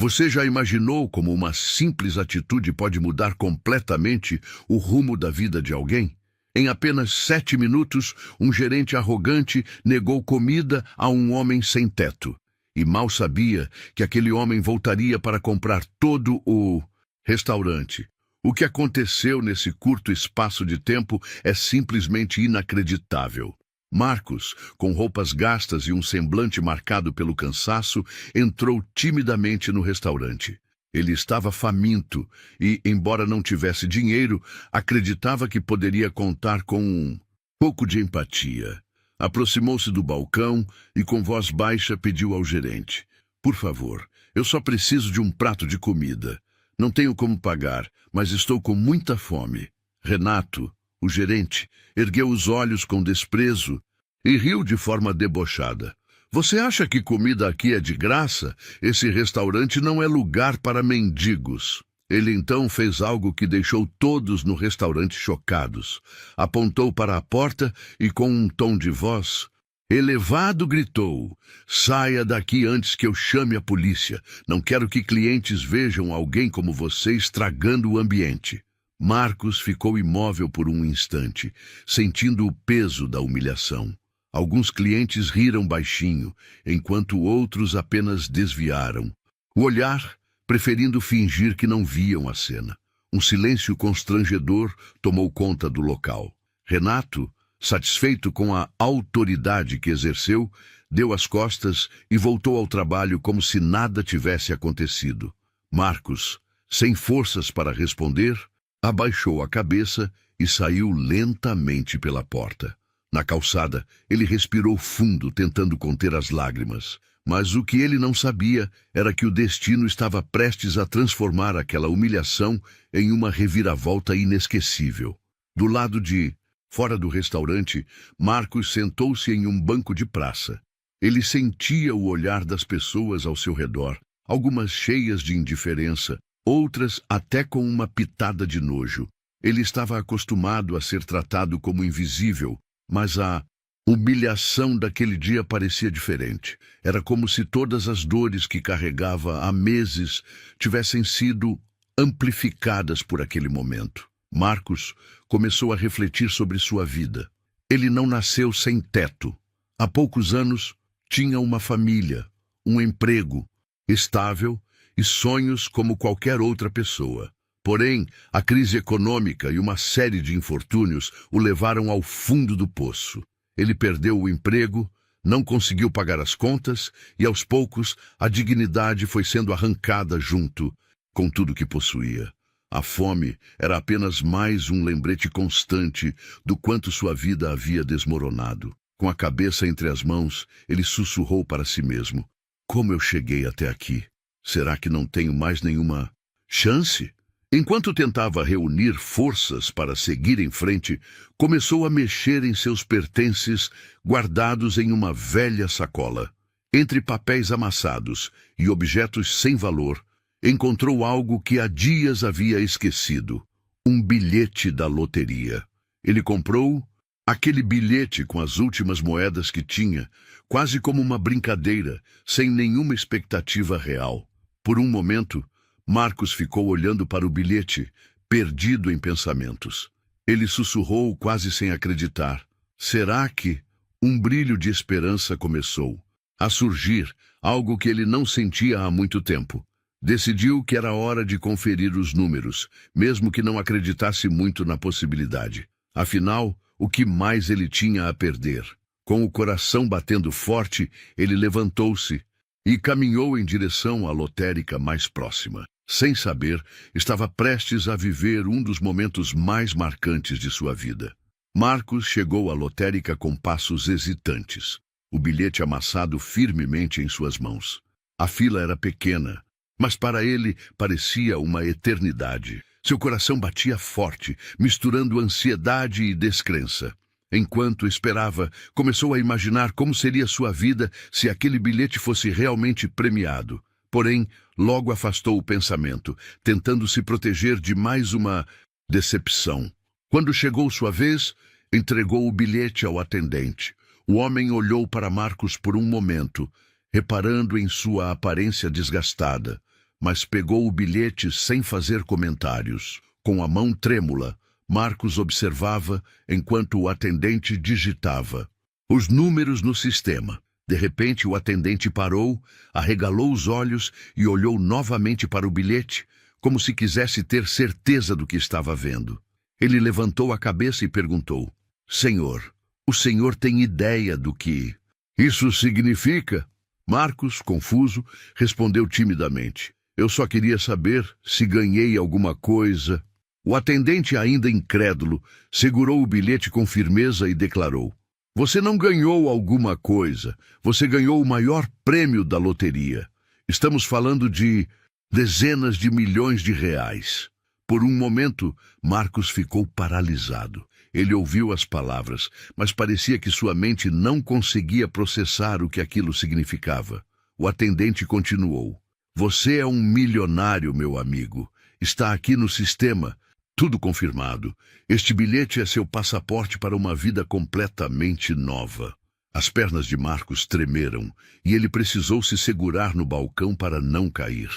Você já imaginou como uma simples atitude pode mudar completamente o rumo da vida de alguém? Em apenas 7 minutos, um gerente arrogante negou comida a um homem sem teto. E mal sabia que aquele homem voltaria para comprar todo o restaurante. O que aconteceu nesse curto espaço de tempo é simplesmente inacreditável. Marcos, com roupas gastas e um semblante marcado pelo cansaço, entrou timidamente no restaurante. Ele estava faminto e, embora não tivesse dinheiro, acreditava que poderia contar com um pouco de empatia. Aproximou-se do balcão e, com voz baixa, pediu ao gerente: "Por favor, eu só preciso de um prato de comida. Não tenho como pagar, mas estou com muita fome." Renato, o gerente, ergueu os olhos com desprezo e riu de forma debochada. "Você acha que comida aqui é de graça? Esse restaurante não é lugar para mendigos." Ele então fez algo que deixou todos no restaurante chocados. Apontou para a porta e, com um tom de voz elevado, gritou: "Saia daqui antes que eu chame a polícia. Não quero que clientes vejam alguém como você estragando o ambiente." Marcos ficou imóvel por um instante, sentindo o peso da humilhação. Alguns clientes riram baixinho, enquanto outros apenas desviaram o olhar, preferindo fingir que não viam a cena. Um silêncio constrangedor tomou conta do local. Renato, satisfeito com a autoridade que exerceu, deu as costas e voltou ao trabalho como se nada tivesse acontecido. Marcos, sem forças para responder, abaixou a cabeça e saiu lentamente pela porta. Na calçada, ele respirou fundo, tentando conter as lágrimas. Mas o que ele não sabia era que o destino estava prestes a transformar aquela humilhação em uma reviravolta inesquecível. Do lado de fora do restaurante, Marcos sentou-se em um banco de praça. Ele sentia o olhar das pessoas ao seu redor, algumas cheias de indiferença, outras até com uma pitada de nojo. Ele estava acostumado a ser tratado como invisível, mas a humilhação daquele dia parecia diferente. Era como se todas as dores que carregava há meses tivessem sido amplificadas por aquele momento. Marcos começou a refletir sobre sua vida. Ele não nasceu sem teto. Há poucos anos, tinha uma família, um emprego estável e sonhos como qualquer outra pessoa. Porém, a crise econômica e uma série de infortúnios o levaram ao fundo do poço. Ele perdeu o emprego, não conseguiu pagar as contas e, aos poucos, a dignidade foi sendo arrancada junto com tudo que possuía. A fome era apenas mais um lembrete constante do quanto sua vida havia desmoronado. Com a cabeça entre as mãos, ele sussurrou para si mesmo: "Como eu cheguei até aqui? Será que não tenho mais nenhuma chance?" Enquanto tentava reunir forças para seguir em frente, começou a mexer em seus pertences guardados em uma velha sacola. Entre papéis amassados e objetos sem valor, encontrou algo que há dias havia esquecido: um bilhete da loteria. Ele comprou aquele bilhete com as últimas moedas que tinha, quase como uma brincadeira, sem nenhuma expectativa real. Por um momento, Marcos ficou olhando para o bilhete, perdido em pensamentos. Ele sussurrou quase sem acreditar: "Será que?" Um brilho de esperança começou a surgir, algo que ele não sentia há muito tempo. Decidiu que era hora de conferir os números, mesmo que não acreditasse muito na possibilidade. Afinal, o que mais ele tinha a perder? Com o coração batendo forte, ele levantou-se e caminhou em direção à lotérica mais próxima. Sem saber, estava prestes a viver um dos momentos mais marcantes de sua vida. Marcos chegou à lotérica com passos hesitantes, o bilhete amassado firmemente em suas mãos. A fila era pequena, mas para ele parecia uma eternidade. Seu coração batia forte, misturando ansiedade e descrença. Enquanto esperava, começou a imaginar como seria sua vida se aquele bilhete fosse realmente premiado. Porém, logo afastou o pensamento, tentando se proteger de mais uma decepção. Quando chegou sua vez, entregou o bilhete ao atendente. O homem olhou para Marcos por um momento, reparando em sua aparência desgastada, mas pegou o bilhete sem fazer comentários. Com a mão trêmula, Marcos observava enquanto o atendente digitava os números no sistema. De repente, o atendente parou, arregalou os olhos e olhou novamente para o bilhete, como se quisesse ter certeza do que estava vendo. Ele levantou a cabeça e perguntou: Senhor, o senhor tem ideia do que isso significa? Marcos, confuso, respondeu timidamente: Eu só queria saber se ganhei alguma coisa. O atendente, ainda incrédulo, segurou o bilhete com firmeza e declarou: Você não ganhou alguma coisa. Você ganhou o maior prêmio da loteria. Estamos falando de dezenas de milhões de reais. Por um momento, Marcos ficou paralisado. Ele ouviu as palavras, mas parecia que sua mente não conseguia processar o que aquilo significava. O atendente continuou: Você é um milionário, meu amigo. Está aqui no sistema. Tudo confirmado. Este bilhete é seu passaporte para uma vida completamente nova. As pernas de Marcos tremeram e ele precisou se segurar no balcão para não cair.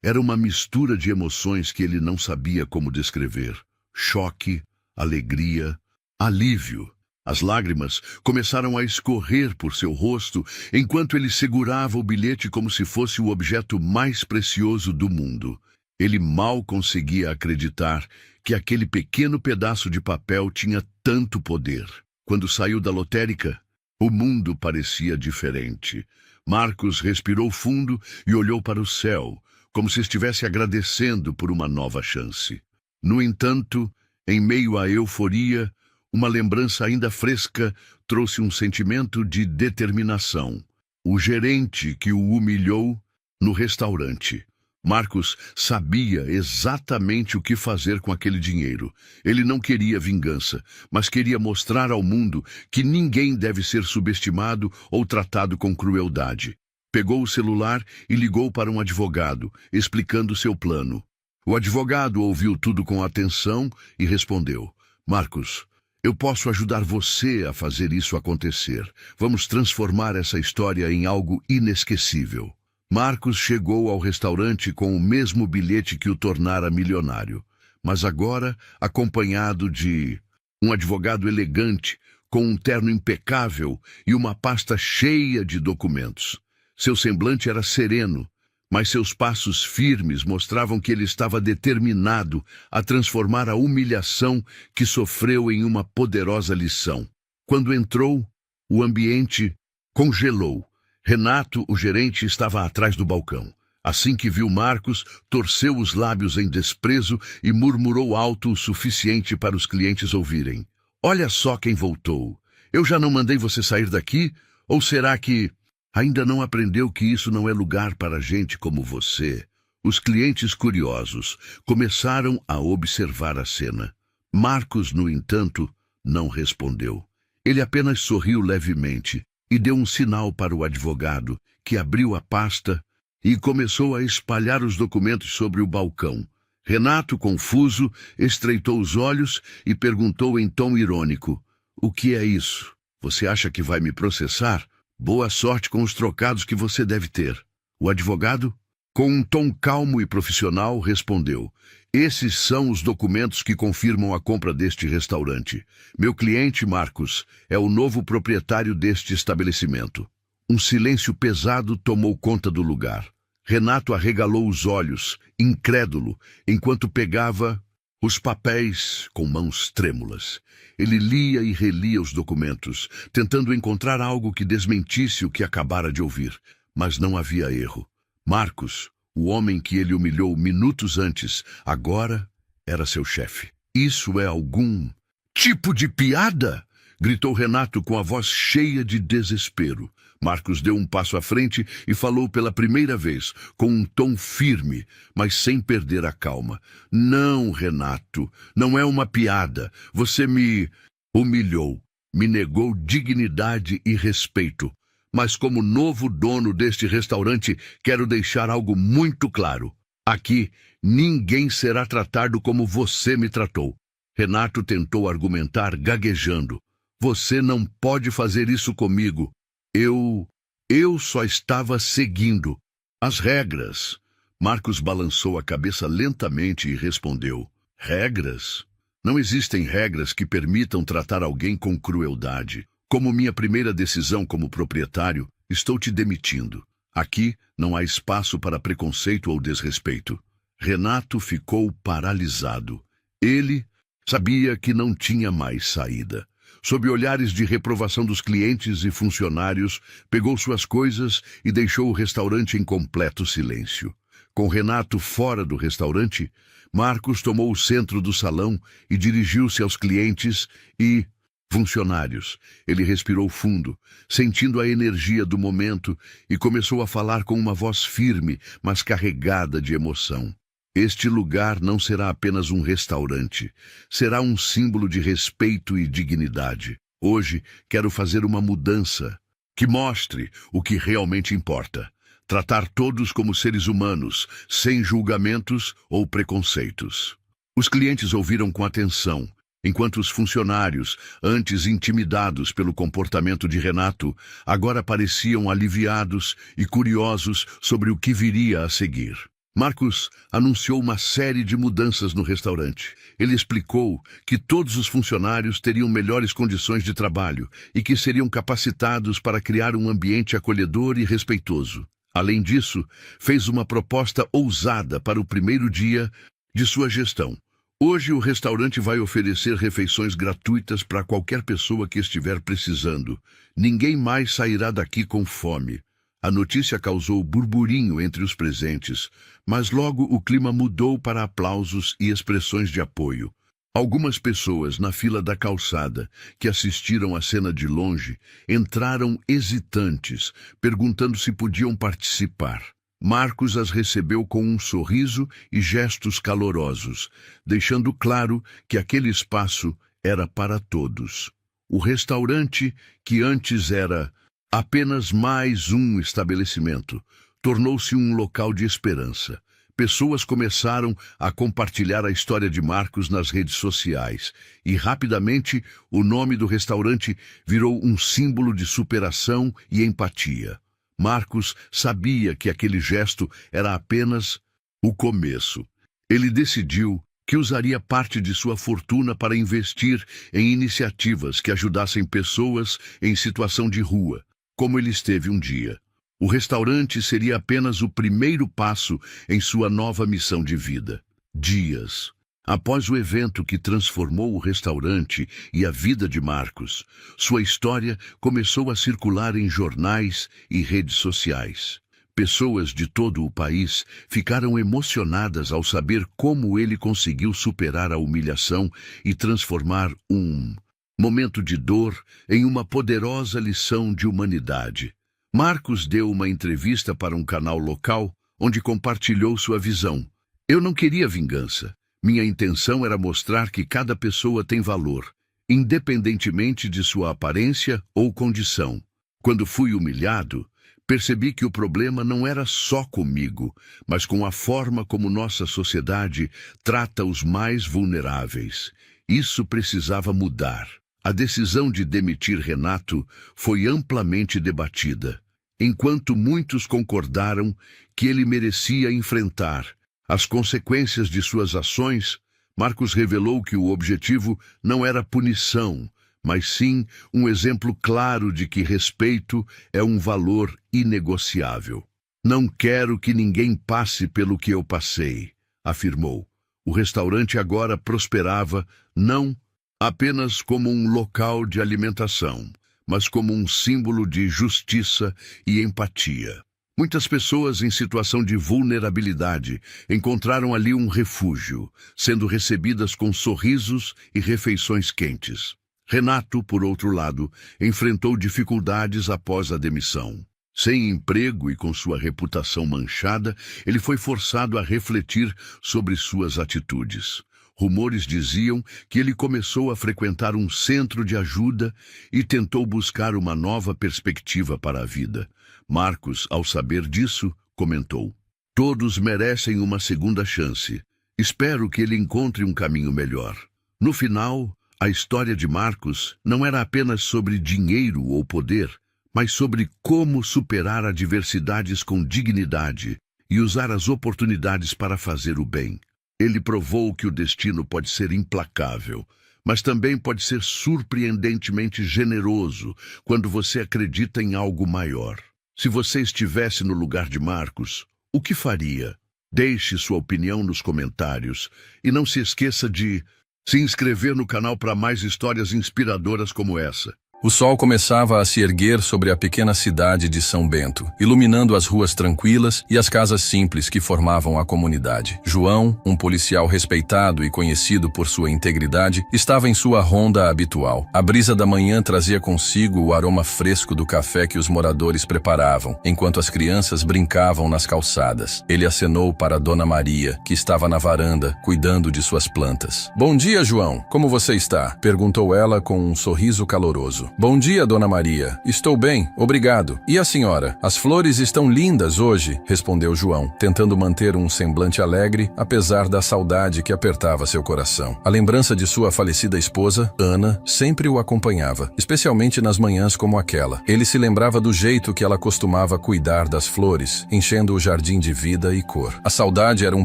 Era uma mistura de emoções que ele não sabia como descrever. Choque, alegria, alívio. As lágrimas começaram a escorrer por seu rosto enquanto ele segurava o bilhete como se fosse o objeto mais precioso do mundo. Ele mal conseguia acreditar que aquele pequeno pedaço de papel tinha tanto poder. Quando saiu da lotérica, o mundo parecia diferente. Marcos respirou fundo e olhou para o céu, como se estivesse agradecendo por uma nova chance. No entanto, em meio à euforia, uma lembrança ainda fresca trouxe um sentimento de determinação. O gerente que o humilhou no restaurante. Marcos sabia exatamente o que fazer com aquele dinheiro. Ele não queria vingança, mas queria mostrar ao mundo que ninguém deve ser subestimado ou tratado com crueldade. Pegou o celular e ligou para um advogado, explicando seu plano. O advogado ouviu tudo com atenção e respondeu: Marcos, eu posso ajudar você a fazer isso acontecer. Vamos transformar essa história em algo inesquecível. Marcos chegou ao restaurante com o mesmo bilhete que o tornara milionário, mas agora acompanhado de um advogado elegante, com um terno impecável e uma pasta cheia de documentos. Seu semblante era sereno, mas seus passos firmes mostravam que ele estava determinado a transformar a humilhação que sofreu em uma poderosa lição. Quando entrou, o ambiente congelou. Renato, o gerente, estava atrás do balcão. Assim que viu Marcos, torceu os lábios em desprezo e murmurou alto o suficiente para os clientes ouvirem: Olha só quem voltou. Eu já não mandei você sair daqui? Ou será que ainda não aprendeu que isso não é lugar para gente como você? Os clientes curiosos começaram a observar a cena. Marcos, no entanto, não respondeu. Ele apenas sorriu levemente e deu um sinal para o advogado, que abriu a pasta e começou a espalhar os documentos sobre o balcão. Renato, confuso, estreitou os olhos e perguntou em tom irônico: O que é isso? Você acha que vai me processar? Boa sorte com os trocados que você deve ter. O advogado, com um tom calmo e profissional, respondeu: Esses são os documentos que confirmam a compra deste restaurante. Meu cliente, Marcos, é o novo proprietário deste estabelecimento. Um silêncio pesado tomou conta do lugar. Renato arregalou os olhos, incrédulo, enquanto pegava os papéis com mãos trêmulas. Ele lia e relia os documentos, tentando encontrar algo que desmentisse o que acabara de ouvir. Mas não havia erro. Marcos, o homem que ele humilhou minutos antes, agora era seu chefe. Isso é algum tipo de piada? Gritou Renato com a voz cheia de desespero. Marcos deu um passo à frente e falou pela primeira vez, com um tom firme, mas sem perder a calma. Não, Renato, não é uma piada. Você me humilhou, me negou dignidade e respeito. Mas como novo dono deste restaurante, quero deixar algo muito claro. Aqui, ninguém será tratado como você me tratou. Renato tentou argumentar, gaguejando. Você não pode fazer isso comigo. Eu só estava seguindo as regras. Marcos balançou a cabeça lentamente e respondeu: regras? Não existem regras que permitam tratar alguém com crueldade. Como minha primeira decisão como proprietário, estou te demitindo. Aqui não há espaço para preconceito ou desrespeito. Renato ficou paralisado. Ele sabia que não tinha mais saída. Sob olhares de reprovação dos clientes e funcionários, pegou suas coisas e deixou o restaurante em completo silêncio. Com Renato fora do restaurante, Marcos tomou o centro do salão e dirigiu-se aos clientes e funcionários. Ele respirou fundo, sentindo a energia do momento, e começou a falar com uma voz firme, mas carregada de emoção. Este lugar não será apenas um restaurante, será um símbolo de respeito e dignidade. Hoje quero fazer uma mudança que mostre o que realmente importa. Tratar todos como seres humanos, sem julgamentos ou preconceitos. Os clientes ouviram com atenção, enquanto os funcionários, antes intimidados pelo comportamento de Renato, agora pareciam aliviados e curiosos sobre o que viria a seguir. Marcos anunciou uma série de mudanças no restaurante. Ele explicou que todos os funcionários teriam melhores condições de trabalho e que seriam capacitados para criar um ambiente acolhedor e respeitoso. Além disso, fez uma proposta ousada para o primeiro dia de sua gestão. Hoje o restaurante vai oferecer refeições gratuitas para qualquer pessoa que estiver precisando. Ninguém mais sairá daqui com fome. A notícia causou burburinho entre os presentes, mas logo o clima mudou para aplausos e expressões de apoio. Algumas pessoas na fila da calçada, que assistiram à cena de longe, entraram hesitantes, perguntando se podiam participar. Marcos as recebeu com um sorriso e gestos calorosos, deixando claro que aquele espaço era para todos. O restaurante, que antes era apenas mais um estabelecimento, tornou-se um local de esperança. Pessoas começaram a compartilhar a história de Marcos nas redes sociais e, rapidamente, o nome do restaurante virou um símbolo de superação e empatia. Marcos sabia que aquele gesto era apenas o começo. Ele decidiu que usaria parte de sua fortuna para investir em iniciativas que ajudassem pessoas em situação de rua, como ele esteve um dia. O restaurante seria apenas o primeiro passo em sua nova missão de vida. Dias após o evento que transformou o restaurante e a vida de Marcos, sua história começou a circular em jornais e redes sociais. Pessoas de todo o país ficaram emocionadas ao saber como ele conseguiu superar a humilhação e transformar um momento de dor em uma poderosa lição de humanidade. Marcos deu uma entrevista para um canal local, onde compartilhou sua visão. Eu não queria vingança. Minha intenção era mostrar que cada pessoa tem valor, independentemente de sua aparência ou condição. Quando fui humilhado, percebi que o problema não era só comigo, mas com a forma como nossa sociedade trata os mais vulneráveis. Isso precisava mudar. A decisão de demitir Renato foi amplamente debatida, enquanto muitos concordaram que ele merecia enfrentar as consequências de suas ações. Marcos revelou que o objetivo não era punição, mas sim um exemplo claro de que respeito é um valor inegociável. Não quero que ninguém passe pelo que eu passei, afirmou. O restaurante agora prosperava não apenas como um local de alimentação, mas como um símbolo de justiça e empatia. Muitas pessoas em situação de vulnerabilidade encontraram ali um refúgio, sendo recebidas com sorrisos e refeições quentes. Renato, por outro lado, enfrentou dificuldades após a demissão. Sem emprego e com sua reputação manchada, ele foi forçado a refletir sobre suas atitudes. Rumores diziam que ele começou a frequentar um centro de ajuda e tentou buscar uma nova perspectiva para a vida. Marcos, ao saber disso, comentou: todos merecem uma segunda chance. Espero que ele encontre um caminho melhor. No final, a história de Marcos não era apenas sobre dinheiro ou poder, mas sobre como superar adversidades com dignidade e usar as oportunidades para fazer o bem. Ele provou que o destino pode ser implacável, mas também pode ser surpreendentemente generoso quando você acredita em algo maior. Se você estivesse no lugar de Marcos, o que faria? Deixe sua opinião nos comentários e não se esqueça de se inscrever no canal para mais histórias inspiradoras como essa. O sol começava a se erguer sobre a pequena cidade de São Bento, iluminando as ruas tranquilas e as casas simples que formavam a comunidade. João, um policial respeitado e conhecido por sua integridade, estava em sua ronda habitual. A brisa da manhã trazia consigo o aroma fresco do café que os moradores preparavam, enquanto as crianças brincavam nas calçadas. Ele acenou para Dona Maria, que estava na varanda, cuidando de suas plantas. "Bom dia, João. Como você está?" perguntou ela com um sorriso caloroso. "Bom dia, Dona Maria. Estou bem, obrigado. E a senhora? As flores estão lindas hoje", respondeu João, tentando manter um semblante alegre, apesar da saudade que apertava seu coração. A lembrança de sua falecida esposa, Ana, sempre o acompanhava, especialmente nas manhãs como aquela. Ele se lembrava do jeito que ela costumava cuidar das flores, enchendo o jardim de vida e cor. A saudade era um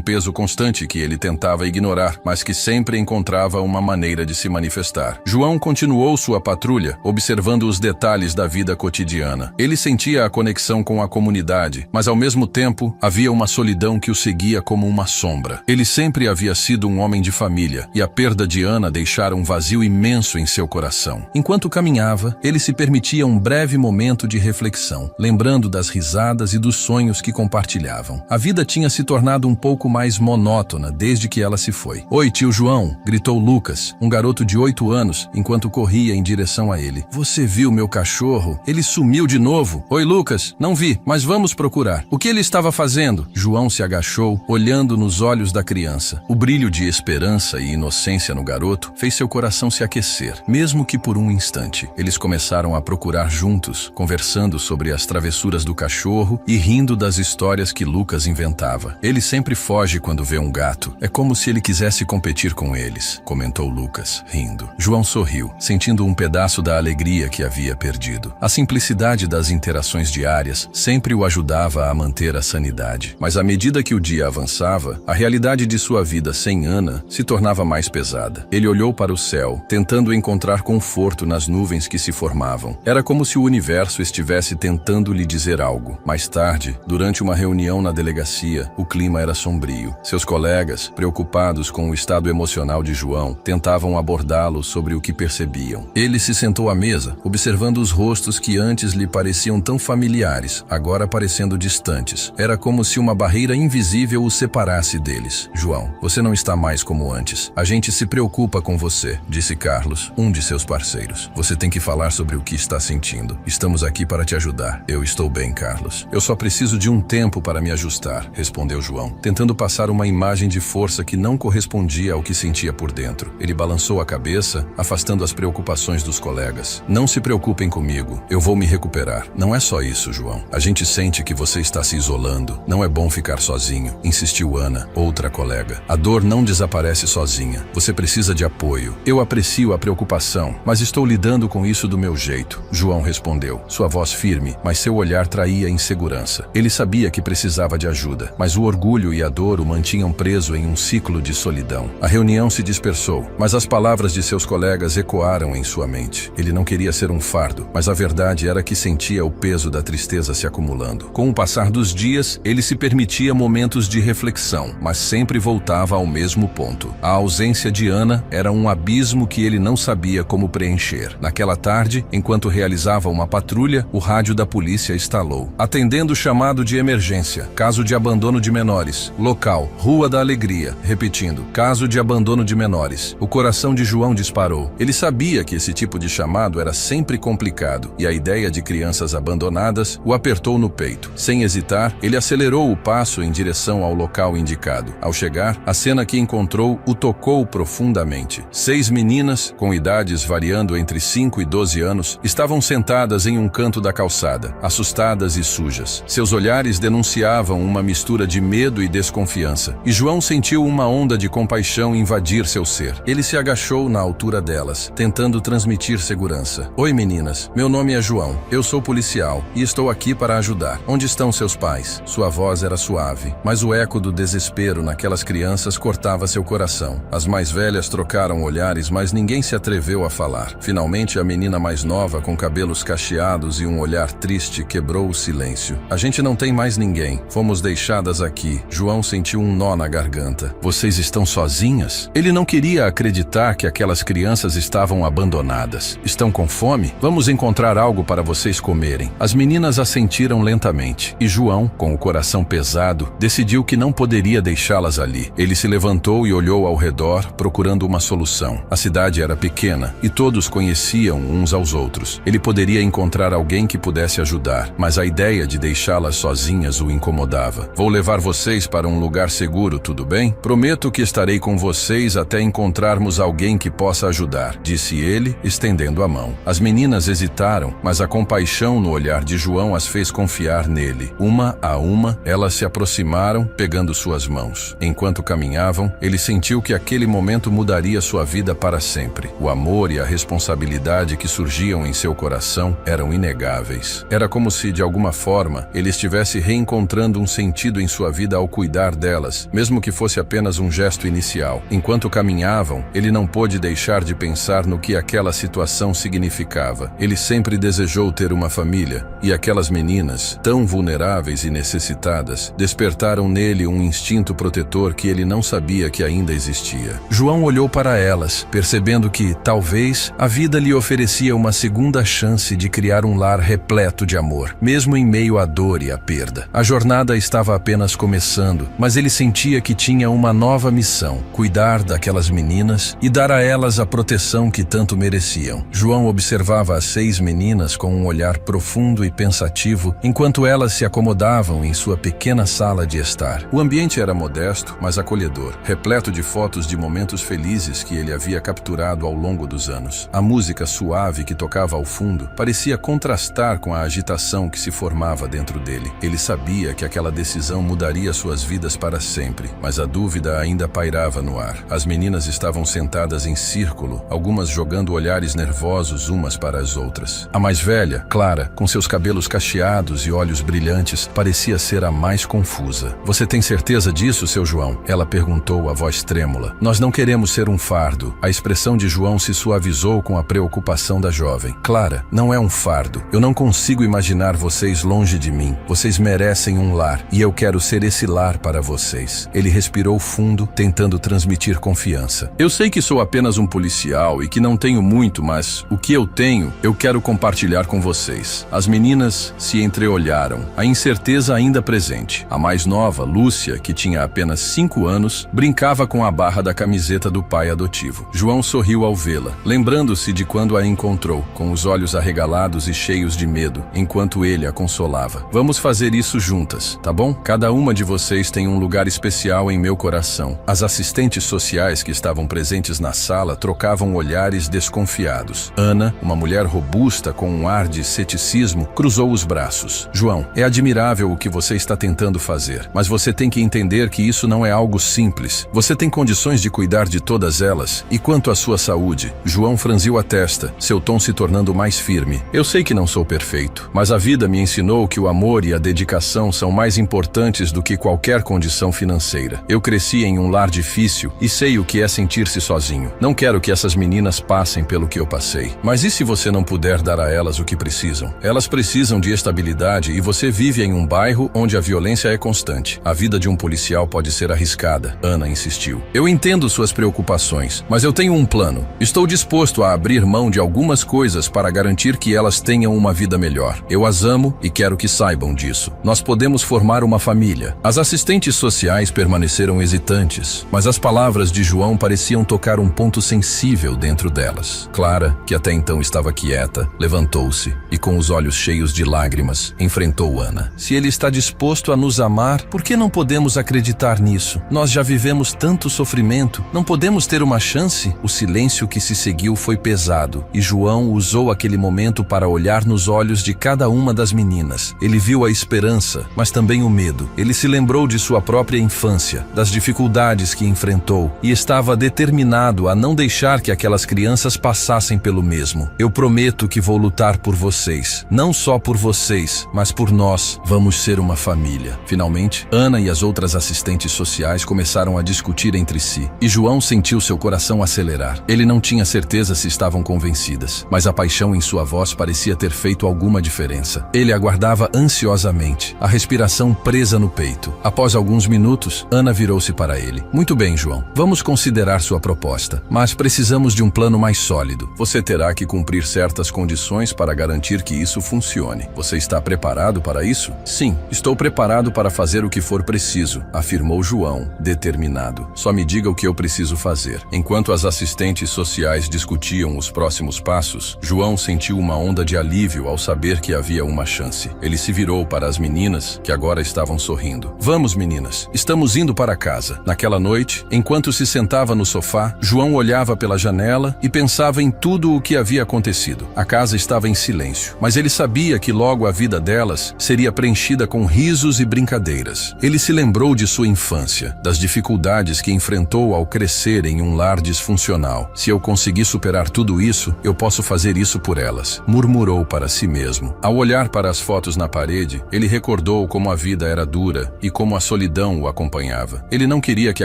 peso constante que ele tentava ignorar, mas que sempre encontrava uma maneira de se manifestar. João continuou sua patrulha, observando os detalhes da vida cotidiana. Ele sentia a conexão com a comunidade, mas ao mesmo tempo havia uma solidão que o seguia como uma sombra. Ele sempre havia sido um homem de família, e a perda de Ana deixara um vazio imenso em seu coração. Enquanto caminhava, ele se permitia um breve momento de reflexão, lembrando das risadas e dos sonhos que compartilhavam. A vida tinha se tornado um pouco mais monótona desde que ela se foi. "Oi, tio João", gritou Lucas, um garoto de 8 anos, enquanto corria em direção a ele. "Você viu meu cachorro? Ele sumiu de novo." "Oi, Lucas. Não vi, mas vamos procurar." "O que ele estava fazendo?" João se agachou, olhando nos olhos da criança. O brilho de esperança e inocência no garoto fez seu coração se aquecer, mesmo que por um instante. Eles começaram a procurar juntos, conversando sobre as travessuras do cachorro e rindo das histórias que Lucas inventava. "Ele sempre foge quando vê um gato. É como se ele quisesse competir com eles", comentou Lucas, rindo. João sorriu, sentindo um pedaço da alegria que havia perdido. A simplicidade das interações diárias sempre o ajudava a manter a sanidade. Mas à medida que o dia avançava, a realidade de sua vida sem Ana se tornava mais pesada. Ele olhou para o céu, tentando encontrar conforto nas nuvens que se formavam. Era como se o universo estivesse tentando lhe dizer algo. Mais tarde, durante uma reunião na delegacia, o clima era sombrio. Seus colegas, preocupados com o estado emocional de João, tentavam abordá-lo sobre o que percebiam. Ele se sentou à mesa, observando os rostos que antes lhe pareciam tão familiares, agora parecendo distantes. Era como se uma barreira invisível o separasse deles. "João, você não está mais como antes. A gente se preocupa com você", disse Carlos, um de seus parceiros. "Você tem que falar sobre o que está sentindo. Estamos aqui para te ajudar." "Eu estou bem, Carlos. Eu só preciso de um tempo para me ajustar", respondeu João, tentando passar uma imagem de força que não correspondia ao que sentia por dentro. Ele balançou a cabeça, afastando as preocupações dos colegas. "Não se preocupem comigo, eu vou me recuperar." "Não é só isso, João. A gente sente que você está se isolando. Não é bom ficar sozinho", insistiu Ana, outra colega. "A dor não desaparece sozinha. Você precisa de apoio." "Eu aprecio a preocupação, mas estou lidando com isso do meu jeito", João respondeu, sua voz firme, mas seu olhar traía insegurança. Ele sabia que precisava de ajuda, mas o orgulho e a dor o mantinham preso em um ciclo de solidão. A reunião se dispersou, mas as palavras de seus colegas ecoaram em sua mente. Ele não queria ser um fardo, mas a verdade era que sentia o peso da tristeza se acumulando. Com o passar dos dias, ele se permitia momentos de reflexão, mas sempre voltava ao mesmo ponto. A ausência de Ana era um abismo que ele não sabia como preencher. Naquela tarde, enquanto realizava uma patrulha, o rádio da polícia estalou. "Atendendo o chamado de emergência. Caso de abandono de menores. Local, Rua da Alegria." Repetindo, "Caso de abandono de menores." O coração de João disparou. Ele sabia que esse tipo de chamado era sempre complicado, e a ideia de crianças abandonadas o apertou no peito. Sem hesitar, ele acelerou o passo em direção ao local indicado. Ao chegar, a cena que encontrou o tocou profundamente. 6 meninas, com idades variando entre 5 e 12 anos, estavam sentadas em um canto da calçada, assustadas e sujas. Seus olhares denunciavam uma mistura de medo e desconfiança, e João sentiu uma onda de compaixão invadir seu ser. Ele se agachou na altura delas, tentando transmitir segurança. segurança. Oi, meninas. Meu nome é João. Eu sou policial e estou aqui para ajudar. Onde estão seus pais? Sua voz era suave, mas o eco do desespero naquelas crianças cortava seu coração. As mais velhas trocaram olhares, mas ninguém se atreveu a falar. Finalmente, a menina mais nova, com cabelos cacheados e um olhar triste, quebrou o silêncio. A gente não tem mais ninguém. Fomos deixadas aqui. João sentiu um nó na garganta. Vocês estão sozinhas? Ele não queria acreditar que aquelas crianças estavam abandonadas. Estão com fome? Vamos encontrar algo para vocês comerem. As meninas assentiram lentamente, e João, com o coração pesado, decidiu que não poderia deixá-las ali. Ele se levantou e olhou ao redor, procurando uma solução. A cidade era pequena, e todos conheciam uns aos outros. Ele poderia encontrar alguém que pudesse ajudar, mas a ideia de deixá-las sozinhas o incomodava. Vou levar vocês para um lugar seguro, tudo bem? Prometo que estarei com vocês até encontrarmos alguém que possa ajudar, disse ele, estendendo a mão. As meninas hesitaram, mas a compaixão no olhar de João as fez confiar nele. Uma a uma, elas se aproximaram, pegando suas mãos. Enquanto caminhavam, ele sentiu que aquele momento mudaria sua vida para sempre. O amor e a responsabilidade que surgiam em seu coração eram inegáveis. Era como se, de alguma forma, ele estivesse reencontrando um sentido em sua vida ao cuidar delas, mesmo que fosse apenas um gesto inicial. Enquanto caminhavam, ele não pôde deixar de pensar no que aquela situação significava. Ele sempre desejou ter uma família, e aquelas meninas, tão vulneráveis e necessitadas, despertaram nele um instinto protetor que ele não sabia que ainda existia. João olhou para elas, percebendo que, talvez, a vida lhe oferecia uma segunda chance de criar um lar repleto de amor, mesmo em meio à dor e à perda. A jornada estava apenas começando, mas ele sentia que tinha uma nova missão: cuidar daquelas meninas e dar a elas a proteção que tanto mereciam. João observava as 6 meninas com um olhar profundo e pensativo, enquanto elas se acomodavam em sua pequena sala de estar. O ambiente era modesto, mas acolhedor, repleto de fotos de momentos felizes que ele havia capturado ao longo dos anos. A música suave que tocava ao fundo parecia contrastar com a agitação que se formava dentro dele. Ele sabia que aquela decisão mudaria suas vidas para sempre, mas a dúvida ainda pairava no ar. As meninas estavam sentadas em círculo, algumas jogando olhares nervosos umas para as outras. A mais velha, Clara, com seus cabelos cacheados e olhos brilhantes, parecia ser a mais confusa. Você tem certeza disso, seu João? Ela perguntou, a voz trêmula. Nós não queremos ser um fardo. A expressão de João se suavizou com a preocupação da jovem. Clara, não é um fardo. Eu não consigo imaginar vocês longe de mim. Vocês merecem um lar, e eu quero ser esse lar para vocês. Ele respirou fundo, tentando transmitir confiança. Eu sei que sou apenas um policial e que não tenho muito, mas o que eu tenho, eu quero compartilhar com vocês. As meninas se entreolharam, a incerteza ainda presente. A mais nova, Lúcia, que tinha apenas 5 anos, brincava com a barra da camiseta do pai adotivo. João sorriu ao vê-la, lembrando-se de quando a encontrou, com os olhos arregalados e cheios de medo, enquanto ele a consolava. Vamos fazer isso juntas, tá bom? Cada uma de vocês tem um lugar especial em meu coração. As assistentes sociais que estavam presentes na sala trocavam olhares desconfiados. Ana, uma mulher robusta com um ar de ceticismo, cruzou os braços. João, é admirável o que você está tentando fazer, mas você tem que entender que isso não é algo simples. Você tem condições de cuidar de todas elas. E quanto à sua saúde? João franziu a testa, seu tom se tornando mais firme. Eu sei que não sou perfeito, mas a vida me ensinou que o amor e a dedicação são mais importantes do que qualquer condição financeira. Eu cresci em um lar difícil e sei o que é sentir-se sozinho. Não quero que essas meninas passem pelo que eu passei. Mas e se você não puder dar a elas o que precisam? Elas precisam de estabilidade e você vive em um bairro onde a violência é constante. A vida de um policial pode ser arriscada, Ana insistiu. Eu entendo suas preocupações, mas eu tenho um plano. Estou disposto a abrir mão de algumas coisas para garantir que elas tenham uma vida melhor. Eu as amo e quero que saibam disso. Nós podemos formar uma família. As assistentes sociais permaneceram hesitantes, mas as palavras de João pareciam tocar um ponto sensível dentro delas. Clara, que até então estava quieta, levantou-se e, com os olhos cheios de lágrimas, enfrentou Ana. Se ele está disposto a nos amar, por que não podemos acreditar nisso? Nós já vivemos tanto sofrimento. Não podemos ter uma chance? O silêncio que se seguiu foi pesado, e João usou aquele momento para olhar nos olhos de cada uma das meninas. Ele viu a esperança, mas também o medo. Ele se lembrou de sua própria infância, das dificuldades que enfrentou, e estava determinado a não deixar que aquelas crianças passassem pelo mesmo. Eu prometo que vou lutar por vocês. Não só por vocês, mas por nós. Vamos ser uma família. Finalmente, Ana e as outras assistentes sociais começaram a discutir entre si, e João sentiu seu coração acelerar. Ele não tinha certeza se estavam convencidas, mas a paixão em sua voz parecia ter feito alguma diferença. Ele aguardava ansiosamente, a respiração presa no peito. Após alguns minutos, Ana virou-se para ele. Muito bem, João. Vamos considerar sua proposta, mas precisamos de um plano mais sólido. Você terá que cumprir certas condições para garantir que isso funcione. Você está preparado para isso? Sim, estou preparado para fazer o que for preciso, afirmou João, determinado. Só me diga o que eu preciso fazer. Enquanto as assistentes sociais discutiam os próximos passos, João sentiu uma onda de alívio ao saber que havia uma chance. Ele se virou para as meninas, que agora estavam sorrindo. Vamos, meninas, estamos indo para casa. Naquela noite, enquanto se sentava no sofá, João olhava pela janela e pensava em tudo o que havia acontecido. A casa estava em silêncio, mas ele sabia que logo a vida delas seria preenchida com risos e brincadeiras. Ele se lembrou de sua infância, das dificuldades que enfrentou ao crescer em um lar disfuncional. Se eu conseguir superar tudo isso, eu posso fazer isso por elas, murmurou para si mesmo. Ao olhar para as fotos na parede, ele recordou como a vida era dura e como a solidão o acompanhava. Ele não queria que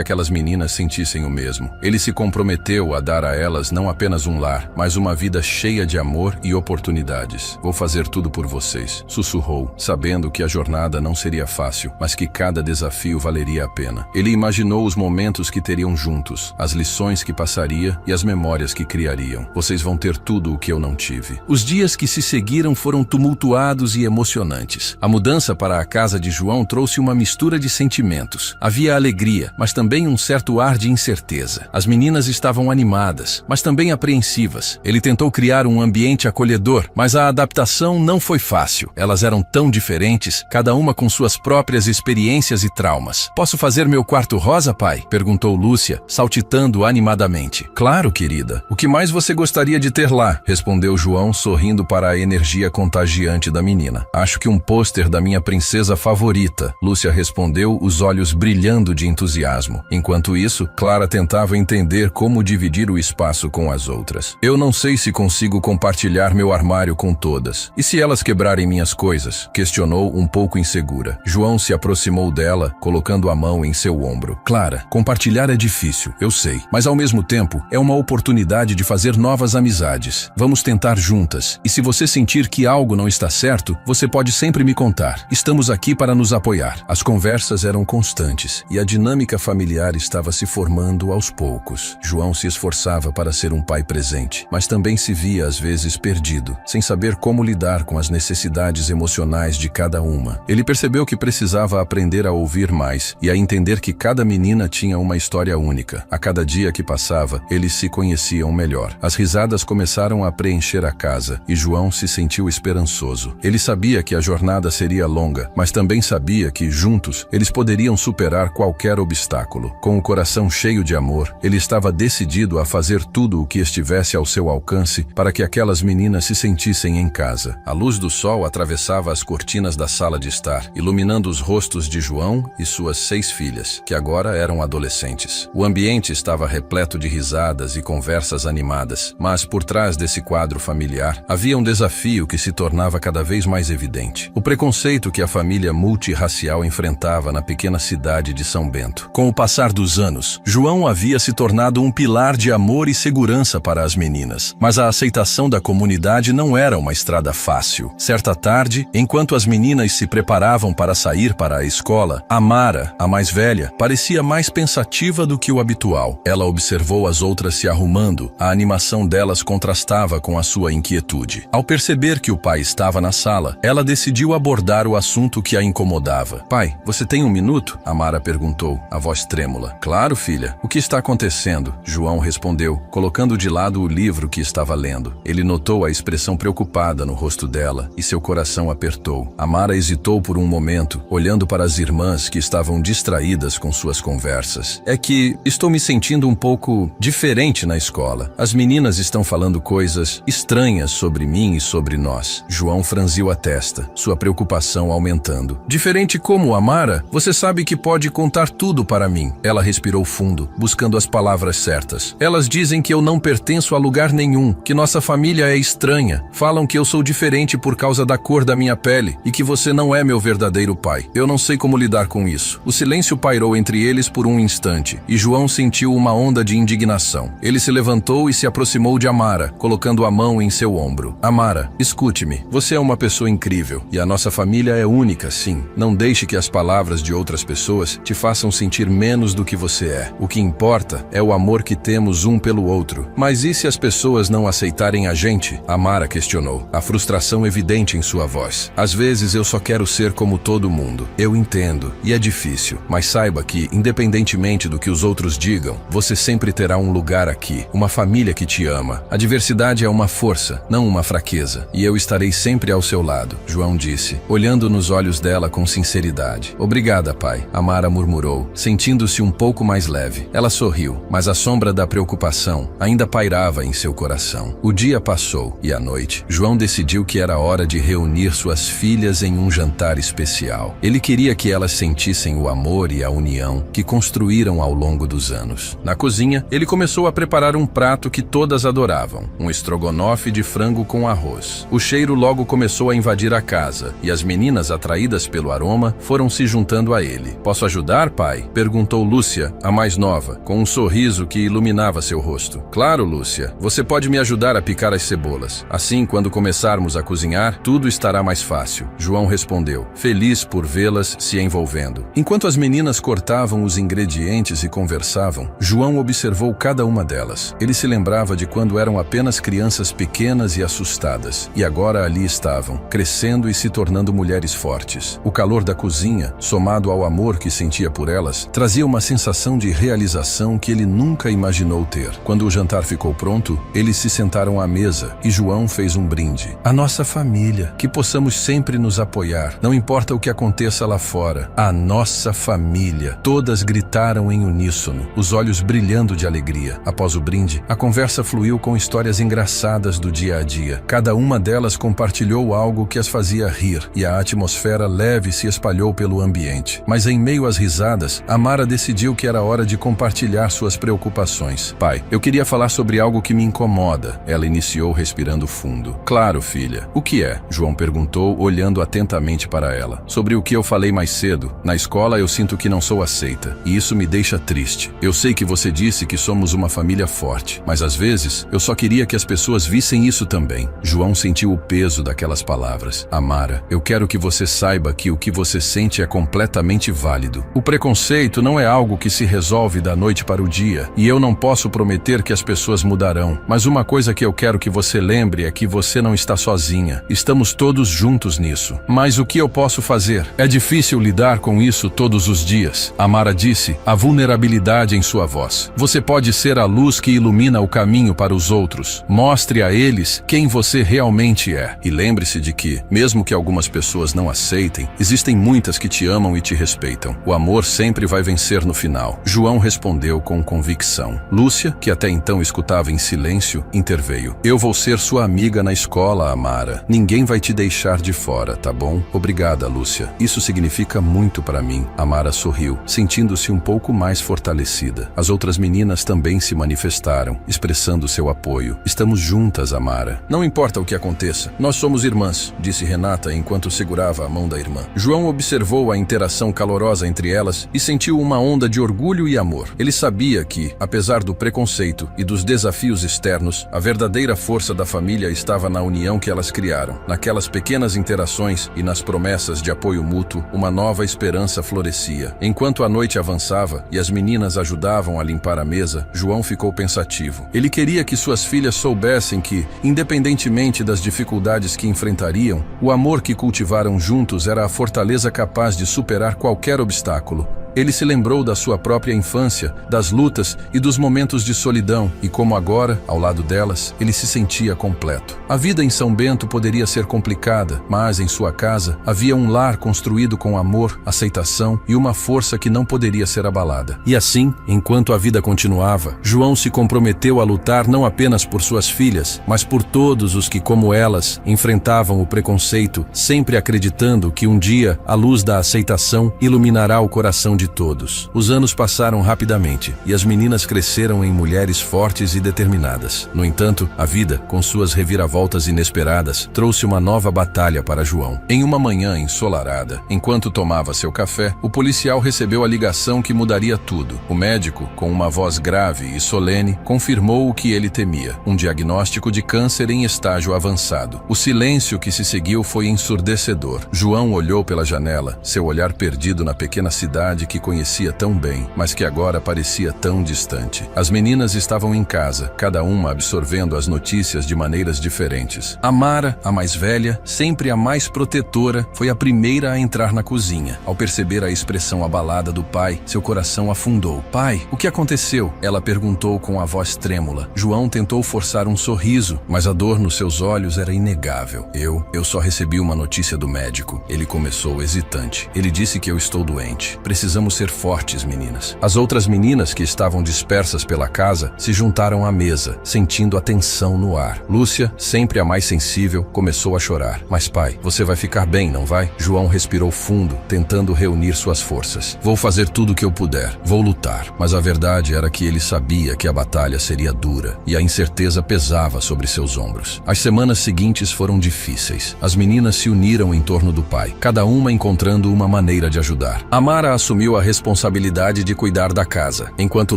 aquelas meninas sentissem o mesmo. Ele se comprometeu a dar a elas não apenas um lar, mas uma vida cheia de amor e oportunidades. Vou fazer tudo por vocês, sussurrou, sabendo que a jornada não seria fácil, mas que cada desafio valeria a pena. Ele imaginou os momentos que teriam juntos, as lições que passaria e as memórias que criariam. Vocês vão ter tudo o que eu não tive. Os dias que se seguiram foram tumultuados e emocionantes. A mudança para a casa de João trouxe uma mistura de sentimentos. Havia alegria, mas também um certo ar de incerteza. As meninas estavam animadas, mas também apreensivas. Ele tentou criar um ambiente acolhedor, mas a adaptação não foi fácil. Elas eram tão diferentes, cada uma com suas próprias experiências e traumas. Posso fazer meu quarto rosa, pai? Perguntou Lúcia, saltitando animadamente. Claro, querida. O que mais você gostaria de ter lá? Respondeu João, sorrindo para a energia contagiante da menina. Acho que um pôster da minha princesa favorita. Lúcia respondeu, os olhos brilhando de entusiasmo. Enquanto isso, Clara tentava entender como dividir o espaço com as outras. Eu não sei se consigo compartilhar meu armário com todas. E se elas quebrarem minhas coisas? Questionou um pouco insegura. João se aproximou dela, colocando a mão em seu ombro. Clara, compartilhar é difícil, eu sei. Mas ao mesmo tempo, é uma oportunidade de fazer novas amizades. Vamos tentar juntas. E se você sentir que algo não está certo, você pode sempre me contar. Estamos aqui para nos apoiar. As conversas eram constantes e a dinâmica familiar estava se formando aos poucos. João se esforçava para ser um pai presente, mas também se via às vezes perdido, sem saber como lidar com as necessidades emocionais de cada uma. Ele percebeu que precisava aprender a ouvir mais e a entender que cada menina tinha uma história única. A cada dia que passava, eles se conheciam melhor. As risadas começaram a preencher a casa e João se sentiu esperançoso. Ele sabia que a jornada seria longa, mas também sabia que, juntos, eles poderiam superar qualquer obstáculo. Com o coração cheio de amor, ele estava decidido a fazer tudo o que estivesse ao seu alcance para que aquelas meninas se sentissem em casa. A luz do sol atravessava as cortinas da sala de estar, iluminando os rostos de João e suas 6 filhas, que agora eram adolescentes. O ambiente estava repleto de risadas e conversas animadas, mas por trás desse quadro familiar havia um desafio que se tornava cada vez mais evidente. O preconceito que a família multirracial enfrentava na pequena cidade de São Bento. Com o passar dos anos, João havia se tornado um pilar de amor e segurança para as meninas, mas a aceitação da comunidade não era uma estrada fácil. Certa tarde, enquanto as meninas se preparavam para sair para a escola, Amara, a mais velha, parecia mais pensativa do que o habitual. Ela observou as outras se arrumando, a animação delas contrastava com a sua inquietude. Ao perceber que o pai estava na sala, ela decidiu abordar o assunto que a incomodava. Pai, você tem um minuto? Amara perguntou, a voz trêmula. Claro, filha. O que está acontecendo? João respondeu, colocando de lado o livro que estava lendo. Ele notou a expressão preocupada no rosto dela e seu coração apertou. Amara hesitou por um momento, olhando para as irmãs que estavam distraídas com suas conversas. É que estou me sentindo um pouco diferente na escola. As meninas estão falando coisas estranhas sobre mim e sobre nós. João franziu a testa, sua preocupação aumentando. Diferente como, Amara? Você sabe que pode contar tudo para mim. Ela respirou fundo, buscando as palavras certas. Elas dizem que eu não pertenço a lugar nenhum nenhum, que nossa família é estranha. Falam que eu sou diferente por causa da cor da minha pele e que você não é meu verdadeiro pai. Eu não sei como lidar com isso. O silêncio pairou entre eles por um instante e João sentiu uma onda de indignação. Ele se levantou e se aproximou de Amara, colocando a mão em seu ombro. Amara, escute-me. Você é uma pessoa incrível e a nossa família é única, sim. Não deixe que as palavras de outras pessoas te façam sentir menos do que você é. O que importa é o amor que temos um pelo outro. Mas e se as pessoas não aceitarem a gente? Amara questionou, a frustração evidente em sua voz. Às vezes eu só quero ser como todo mundo. Eu entendo, e é difícil, mas saiba que, independentemente do que os outros digam, você sempre terá um lugar aqui, uma família que te ama. A diversidade é uma força, não uma fraqueza, e eu estarei sempre ao seu lado, João disse, olhando nos olhos dela com sinceridade. Obrigada, pai, Amara murmurou, sentindo-se um pouco mais leve. Ela sorriu, mas a sombra da preocupação ainda pairava em seu coração. O dia passou, e à noite, João decidiu que era hora de reunir suas filhas em um jantar especial. Ele queria que elas sentissem o amor e a união que construíram ao longo dos anos. Na cozinha, ele começou a preparar um prato que todas adoravam, um estrogonofe de frango com arroz. O cheiro logo começou a invadir a casa, e as meninas, atraídas pelo aroma, foram se juntando a ele. Posso ajudar, pai? Perguntou Lúcia, a mais nova, com um sorriso que iluminava seu rosto. Claro, Lúcia, você pode me ajudar a picar as cebolas. Assim, quando começarmos a cozinhar, tudo estará mais fácil. João respondeu, feliz por vê-las se envolvendo. Enquanto as meninas cortavam os ingredientes e conversavam, João observou cada uma delas. Ele se lembrava de quando eram apenas crianças pequenas e assustadas, e agora ali estavam, crescendo e se tornando mulheres fortes. O calor da cozinha, somado ao amor que sentia por elas, trazia uma sensação de realização que ele nunca imaginou ter. Quando o jantar ficou pronto, eles se sentaram à mesa e João fez um brinde. A nossa família, que possamos sempre nos apoiar, não importa o que aconteça lá fora. A nossa família. Todas gritaram em uníssono, os olhos brilhando de alegria. Após o brinde, a conversa fluiu com histórias engraçadas do dia a dia. Cada uma delas compartilhou algo que as fazia rir, e a atmosfera leve se espalhou pelo ambiente. Mas em meio às risadas, Amara decidiu que era hora de compartilhar suas preocupações. Pai, eu queria falar sobre algo que me incomoda. Ela iniciou respirando fundo. Claro, filha. O que é? João perguntou, olhando atentamente para ela. Sobre o que eu falei mais cedo. Na escola eu sinto que não sou aceita, e isso me deixa triste. Eu sei que você disse que somos uma família forte, mas às vezes eu só queria que as pessoas vissem isso também. João sentiu o peso daquelas palavras. Amara, eu quero que você saiba que o que você sente é completamente válido. O preconceito não é algo que se resolve da noite para o dia, e eu não posso prometer que as pessoas mudarão. Mas uma coisa que eu quero que você lembre é que você não está sozinha. Estamos todos juntos nisso. Mas o que eu posso fazer? É difícil lidar com isso todos os dias. Amara disse, a vulnerabilidade em sua voz. Você pode ser a luz que ilumina o caminho para os outros. Mostre a eles quem você realmente é. E lembre-se de que, mesmo que algumas pessoas não aceitem, existem muitas que te amam e te respeitam. O amor sempre vai vencer no final. João respondeu com convicção. Lúcia, que até então escutava em silêncio, interveio. Eu vou ser sua amiga na escola, Amara. Ninguém vai te deixar de fora, tá bom? Obrigada, Lúcia. Isso significa muito para mim. Amara sorriu, sentindo-se um pouco mais fortalecida. As outras meninas também se manifestaram, expressando seu apoio. Estamos juntas, Amara. Não importa o que aconteça, nós somos irmãs, disse Renata enquanto segurava a mão da irmã. João observou a interação calorosa entre elas e sentiu uma onda de orgulho e amor. Ele sabia que, apesar do preconceito e dos desafios externos, a verdadeira força da família estava na união que elas criaram. Naquelas pequenas interações e nas promessas de apoio mútuo, uma nova esperança florescia. Enquanto a noite avançava e as meninas ajudavam a limpar a mesa, João ficou pensativo. Ele queria que suas filhas soubessem que, independentemente das dificuldades que enfrentariam, o amor que cultivaram juntos era a fortaleza capaz de superar qualquer obstáculo. Ele se lembrou da sua própria infância, das lutas e dos momentos de solidão, e como agora, ao lado delas, ele se sentia completo. A vida em São Bento poderia ser complicada, mas em sua casa havia um lar construído com amor, aceitação e uma força que não poderia ser abalada. E assim, enquanto a vida continuava, João se comprometeu a lutar não apenas por suas filhas, mas por todos os que, como elas, enfrentavam o preconceito, sempre acreditando que um dia a luz da aceitação iluminará o coração de de todos. Os anos passaram rapidamente e as meninas cresceram em mulheres fortes e determinadas. No entanto, a vida, com suas reviravoltas inesperadas, trouxe uma nova batalha para João. Em uma manhã ensolarada, enquanto tomava seu café, o policial recebeu a ligação que mudaria tudo. O médico, com uma voz grave e solene, confirmou o que ele temia: um diagnóstico de câncer em estágio avançado. O silêncio que se seguiu foi ensurdecedor. João olhou pela janela, seu olhar perdido na pequena cidade que conhecia tão bem, mas que agora parecia tão distante. As meninas estavam em casa, cada uma absorvendo as notícias de maneiras diferentes. Amara, a mais velha, sempre a mais protetora, foi a primeira a entrar na cozinha. Ao perceber a expressão abalada do pai, seu coração afundou. "Pai, o que aconteceu?" ela perguntou com a voz trêmula. João tentou forçar um sorriso, mas a dor nos seus olhos era inegável. Eu só recebi uma notícia do médico. Ele começou hesitante. Ele disse que eu estou doente. Precisamos ser fortes, meninas. As outras meninas que estavam dispersas pela casa se juntaram à mesa, sentindo a tensão no ar. Lúcia, sempre a mais sensível, começou a chorar. "Mas pai, você vai ficar bem, não vai?" João respirou fundo, tentando reunir suas forças. "Vou fazer tudo o que eu puder. Vou lutar." Mas a verdade era que ele sabia que a batalha seria dura e a incerteza pesava sobre seus ombros. As semanas seguintes foram difíceis. As meninas se uniram em torno do pai, cada uma encontrando uma maneira de ajudar. Amara assumiu a responsabilidade de cuidar da casa, enquanto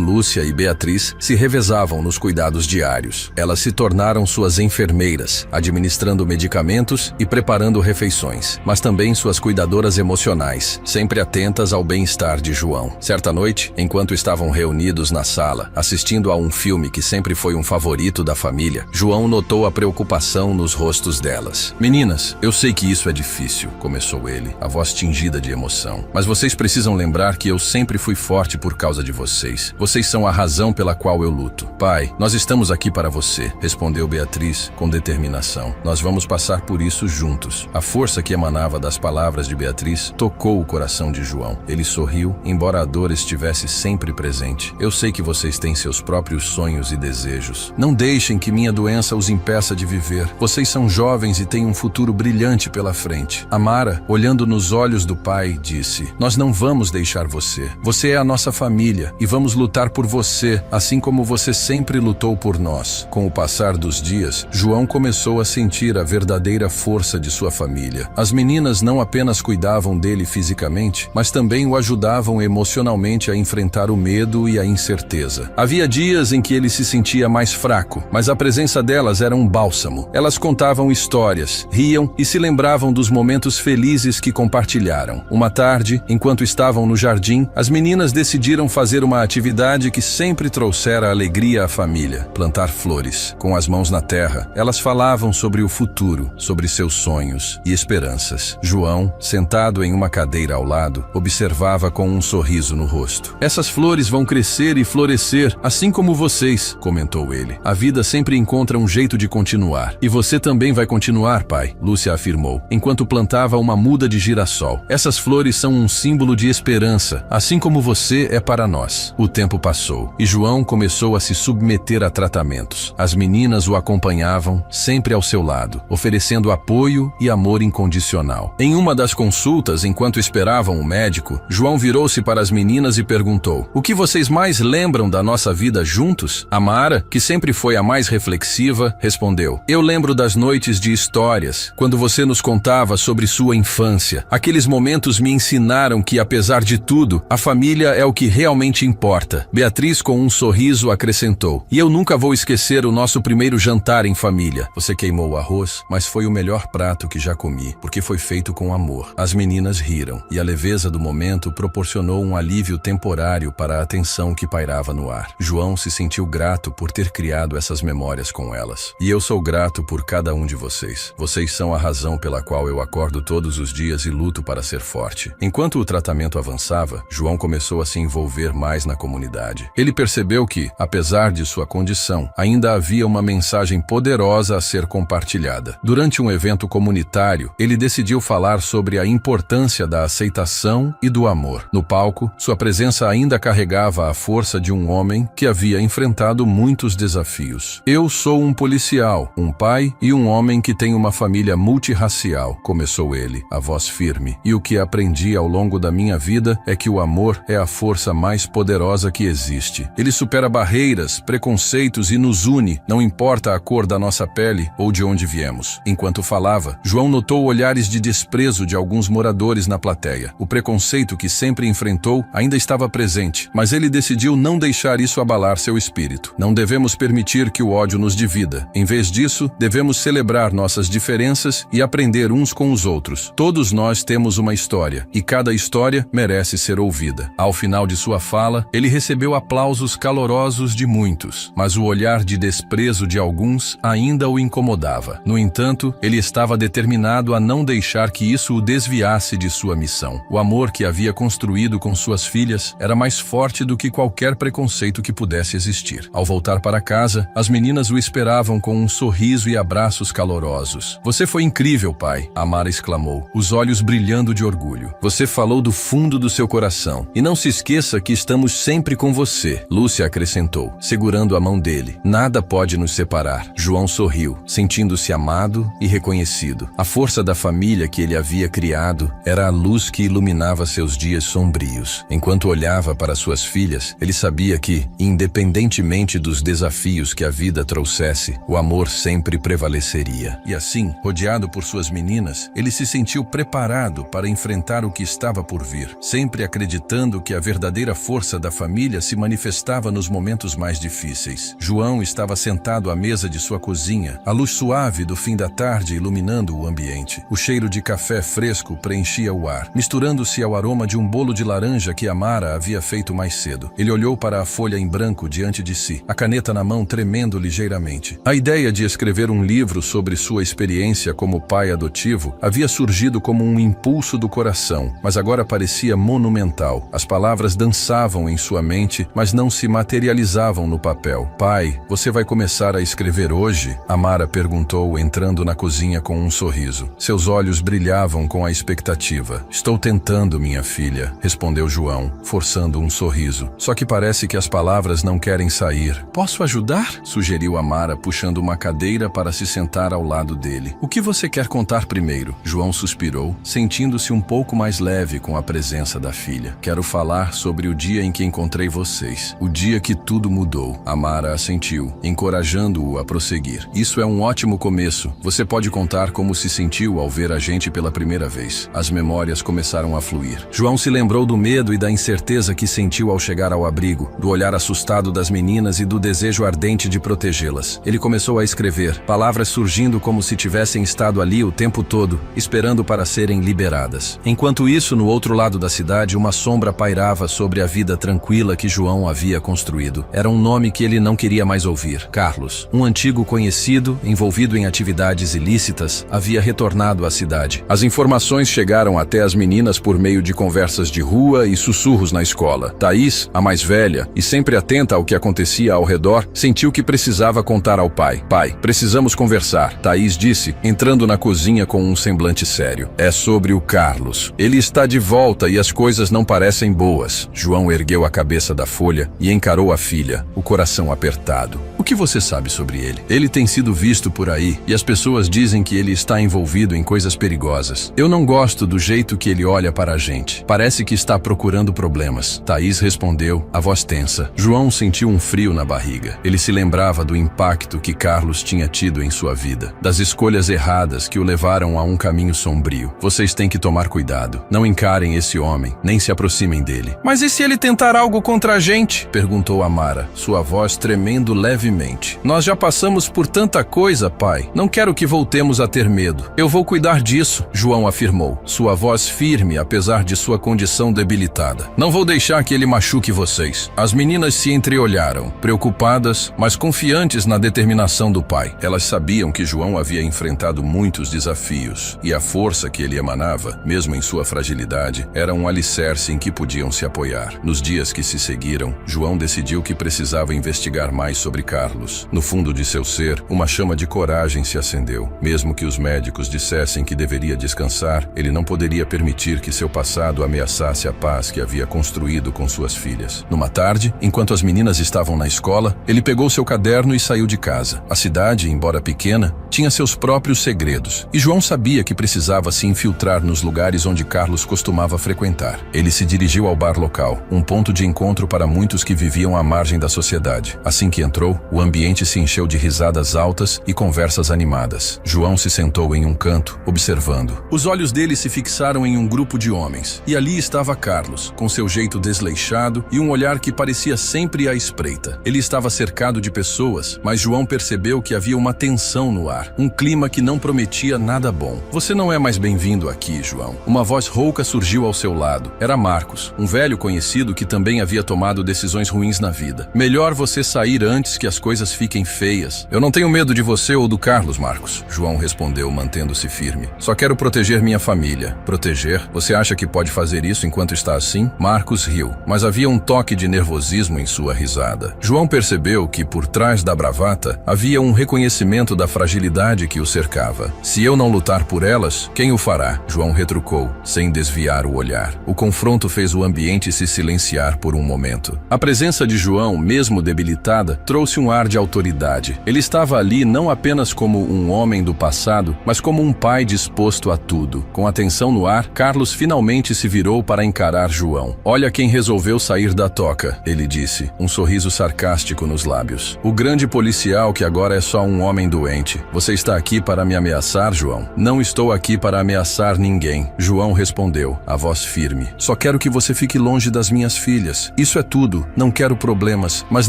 Lúcia e Beatriz se revezavam nos cuidados diários. Elas se tornaram suas enfermeiras, administrando medicamentos e preparando refeições, mas também suas cuidadoras emocionais, sempre atentas ao bem-estar de João. Certa noite, enquanto estavam reunidos na sala, assistindo a um filme que sempre foi um favorito da família, João notou a preocupação nos rostos delas. "Meninas, eu sei que isso é difícil", começou ele, a voz tingida de emoção. "Mas vocês precisam lembrar que eu sempre fui forte por causa de vocês. Vocês são a razão pela qual eu luto." "Pai, nós estamos aqui para você", respondeu Beatriz com determinação. "Nós vamos passar por isso juntos." A força que emanava das palavras de Beatriz tocou o coração de João. Ele sorriu, embora a dor estivesse sempre presente. "Eu sei que vocês têm seus próprios sonhos e desejos. Não deixem que minha doença os impeça de viver. Vocês são jovens e têm um futuro brilhante pela frente." Amara, olhando nos olhos do pai, disse: "Nós não vamos deixar você. Você é a nossa família e vamos lutar por você, assim como você sempre lutou por nós." Com o passar dos dias, João começou a sentir a verdadeira força de sua família. As meninas não apenas cuidavam dele fisicamente, mas também o ajudavam emocionalmente a enfrentar o medo e a incerteza. Havia dias em que ele se sentia mais fraco, mas a presença delas era um bálsamo. Elas contavam histórias, riam e se lembravam dos momentos felizes que compartilharam. Uma tarde, enquanto estavam no jardim, as meninas decidiram fazer uma atividade que sempre trouxera alegria à família: plantar flores. Com as mãos na terra, elas falavam sobre o futuro, sobre seus sonhos e esperanças. João, sentado em uma cadeira ao lado, observava com um sorriso no rosto. "Essas flores vão crescer e florescer, assim como vocês", comentou ele. "A vida sempre encontra um jeito de continuar. E você também vai continuar, pai", Lúcia afirmou, enquanto plantava uma muda de girassol. "Essas flores são um símbolo de esperança, assim como você é para nós." O tempo passou e João começou a se submeter a tratamentos. As meninas o acompanhavam, sempre ao seu lado, oferecendo apoio e amor incondicional. Em uma das consultas, enquanto esperavam o médico, João virou-se para as meninas e perguntou: "O que vocês mais lembram da nossa vida juntos?" Amara, que sempre foi a mais reflexiva, respondeu: "Eu lembro das noites de histórias, quando você nos contava sobre sua infância. Aqueles momentos me ensinaram que, apesar de tudo, a família é o que realmente importa." Beatriz, com um sorriso, acrescentou: "E eu nunca vou esquecer o nosso primeiro jantar em família. Você queimou o arroz, mas foi o melhor prato que já comi, porque foi feito com amor." As meninas riram, e a leveza do momento proporcionou um alívio temporário para a tensão que pairava no ar. João se sentiu grato por ter criado essas memórias com elas. "E eu sou grato por cada um de vocês. Vocês são a razão pela qual eu acordo todos os dias e luto para ser forte." Enquanto o tratamento avançava, João começou a se envolver mais na comunidade. Ele percebeu que, apesar de sua condição, ainda havia uma mensagem poderosa a ser compartilhada. Durante um evento comunitário, ele decidiu falar sobre a importância da aceitação e do amor. No palco, sua presença ainda carregava a força de um homem que havia enfrentado muitos desafios. "Eu sou um policial, um pai e um homem que tem uma família multirracial", começou ele, a voz firme. "E o que aprendi ao longo da minha vida certeza é que o amor é a força mais poderosa que existe. Ele supera barreiras, preconceitos e nos une, não importa a cor da nossa pele ou de onde viemos. Enquanto falava, João notou olhares de desprezo de alguns moradores na plateia. O preconceito que sempre enfrentou ainda estava presente, mas ele decidiu não deixar isso abalar seu espírito. Não devemos permitir que o ódio nos divida. Em vez disso, devemos celebrar nossas diferenças e aprender uns com os outros. Todos nós temos uma história, e cada história merece ser ouvida. Ao final de sua fala, ele recebeu aplausos calorosos de muitos, mas o olhar de desprezo de alguns ainda o incomodava. No entanto, ele estava determinado a não deixar que isso o desviasse de sua missão. O amor que havia construído com suas filhas era mais forte do que qualquer preconceito que pudesse existir. Ao voltar para casa, as meninas o esperavam com um sorriso e abraços calorosos. "Você foi incrível, pai", Amara exclamou, os olhos brilhando de orgulho. "Você falou do fundo do seu coração. E não se esqueça que estamos sempre com você", Lúcia acrescentou, segurando a mão dele. "Nada pode nos separar." João sorriu, sentindo-se amado e reconhecido. A força da família que ele havia criado era a luz que iluminava seus dias sombrios. Enquanto olhava para suas filhas, ele sabia que, independentemente dos desafios que a vida trouxesse, o amor sempre prevaleceria. E assim, rodeado por suas meninas, ele se sentiu preparado para enfrentar o que estava por vir, sempre acreditando que a verdadeira força da família se manifestava nos momentos mais difíceis. João estava sentado à mesa de sua cozinha, a luz suave do fim da tarde iluminando o ambiente. O cheiro de café fresco preenchia o ar, misturando-se ao aroma de um bolo de laranja que Amara havia feito mais cedo. Ele olhou para a folha em branco diante de si, a caneta na mão tremendo ligeiramente. A ideia de escrever um livro sobre sua experiência como pai adotivo havia surgido como um impulso do coração, mas agora parecia monumental. As palavras dançavam em sua mente, mas não se materializavam no papel. "Pai, você vai começar a escrever hoje?" Amara perguntou, entrando na cozinha com um sorriso. Seus olhos brilhavam com a expectativa. "Estou tentando, minha filha", respondeu João, forçando um sorriso. Só que parece que as palavras não querem sair. "Posso ajudar?", sugeriu Amara, puxando uma cadeira para se sentar ao lado dele. "O que você quer contar primeiro?" João suspirou, sentindo-se um pouco mais leve com a presença da filha. "Quero falar sobre o dia em que encontrei vocês. O dia que tudo mudou." Amara assentiu, encorajando-o a prosseguir. "Isso é um ótimo começo. Você pode contar como se sentiu ao ver a gente pela primeira vez." As memórias começaram a fluir. João se lembrou do medo e da incerteza que sentiu ao chegar ao abrigo, do olhar assustado das meninas e do desejo ardente de protegê-las. Ele começou a escrever, palavras surgindo como se tivessem estado ali o tempo todo, esperando para serem liberadas. Enquanto isso, no outro lado da cidade, uma sombra pairava sobre a vida tranquila que João havia construído. Era um nome que ele não queria mais ouvir. Carlos, um antigo conhecido, envolvido em atividades ilícitas, havia retornado à cidade. As informações chegaram até as meninas por meio de conversas de rua e sussurros na escola. Thaís, a mais velha, e sempre atenta ao que acontecia ao redor, sentiu que precisava contar ao pai. "Pai, precisamos conversar", Thaís disse, entrando na cozinha com um semblante sério. "É sobre o Carlos. Ele está de volta e as coisas não parecem boas." João ergueu a cabeça da folha e encarou a filha, o coração apertado. "O que você sabe sobre ele?" "Ele tem sido visto por aí e as pessoas dizem que ele está envolvido em coisas perigosas. Eu não gosto do jeito que ele olha para a gente. Parece que está procurando problemas." Thaís respondeu, a voz tensa. João sentiu um frio na barriga. Ele se lembrava do impacto que Carlos tinha tido em sua vida, das escolhas erradas que o levaram a um caminho sombrio. "Vocês têm que tomar cuidado. Não encarem esse homem, nem se aproximem dele." "Mas e se ele tentar algo contra a gente?" perguntou Amara, sua voz tremendo levemente. "Nós já passamos por tanta coisa, pai. Não quero que voltemos a ter medo. Eu vou cuidar disso", João afirmou, sua voz firme apesar de sua condição debilitada. "Não vou deixar que ele machuque vocês." As meninas se entreolharam, preocupadas, mas confiantes na determinação do pai. Elas sabiam que João havia enfrentado muitos desafios, e a força que ele emanava, mesmo em sua fragilidade, era um alicerce em que podiam se apoiar. Nos dias que se seguiram, João decidiu que precisava investigar mais sobre Carlos. Carlos. No fundo de seu ser, uma chama de coragem se acendeu. Mesmo que os médicos dissessem que deveria descansar, ele não poderia permitir que seu passado ameaçasse a paz que havia construído com suas filhas. Numa tarde, enquanto as meninas estavam na escola, ele pegou seu caderno e saiu de casa. A cidade, embora pequena, tinha seus próprios segredos, e João sabia que precisava se infiltrar nos lugares onde Carlos costumava frequentar. Ele se dirigiu ao bar local, um ponto de encontro para muitos que viviam à margem da sociedade. Assim que entrou, o ambiente se encheu de risadas altas e conversas animadas. João se sentou em um canto, observando. Os olhos dele se fixaram em um grupo de homens, e ali estava Carlos, com seu jeito desleixado e um olhar que parecia sempre à espreita. Ele estava cercado de pessoas, mas João percebeu que havia uma tensão no ar, um clima que não prometia nada bom. Você não é mais bem-vindo aqui, João. Uma voz rouca surgiu ao seu lado. Era Marcos, um velho conhecido que também havia tomado decisões ruins na vida. Melhor você sair antes que as coisas fiquem feias. Eu não tenho medo de você ou do Carlos, Marcos, João respondeu, mantendo-se firme. Só quero proteger minha família. Proteger? Você acha que pode fazer isso enquanto está assim? Marcos riu, mas havia um toque de nervosismo em sua risada. João percebeu que, por trás da bravata, havia um reconhecimento da fragilidade que o cercava. Se eu não lutar por elas, quem o fará? João retrucou, sem desviar o olhar. O confronto fez o ambiente se silenciar por um momento. A presença de João, mesmo debilitada, trouxe um ar de autoridade. Ele estava ali não apenas como um homem do passado, mas como um pai disposto a tudo. Com a tensão no ar, Carlos finalmente se virou para encarar João. Olha quem resolveu sair da toca, ele disse, um sorriso sarcástico nos lábios. O grande policial que agora é só um homem doente. Você está aqui para me ameaçar, João? Não estou aqui para ameaçar ninguém, João respondeu, a voz firme. Só quero que você fique longe das minhas filhas. Isso é tudo. Não quero problemas, mas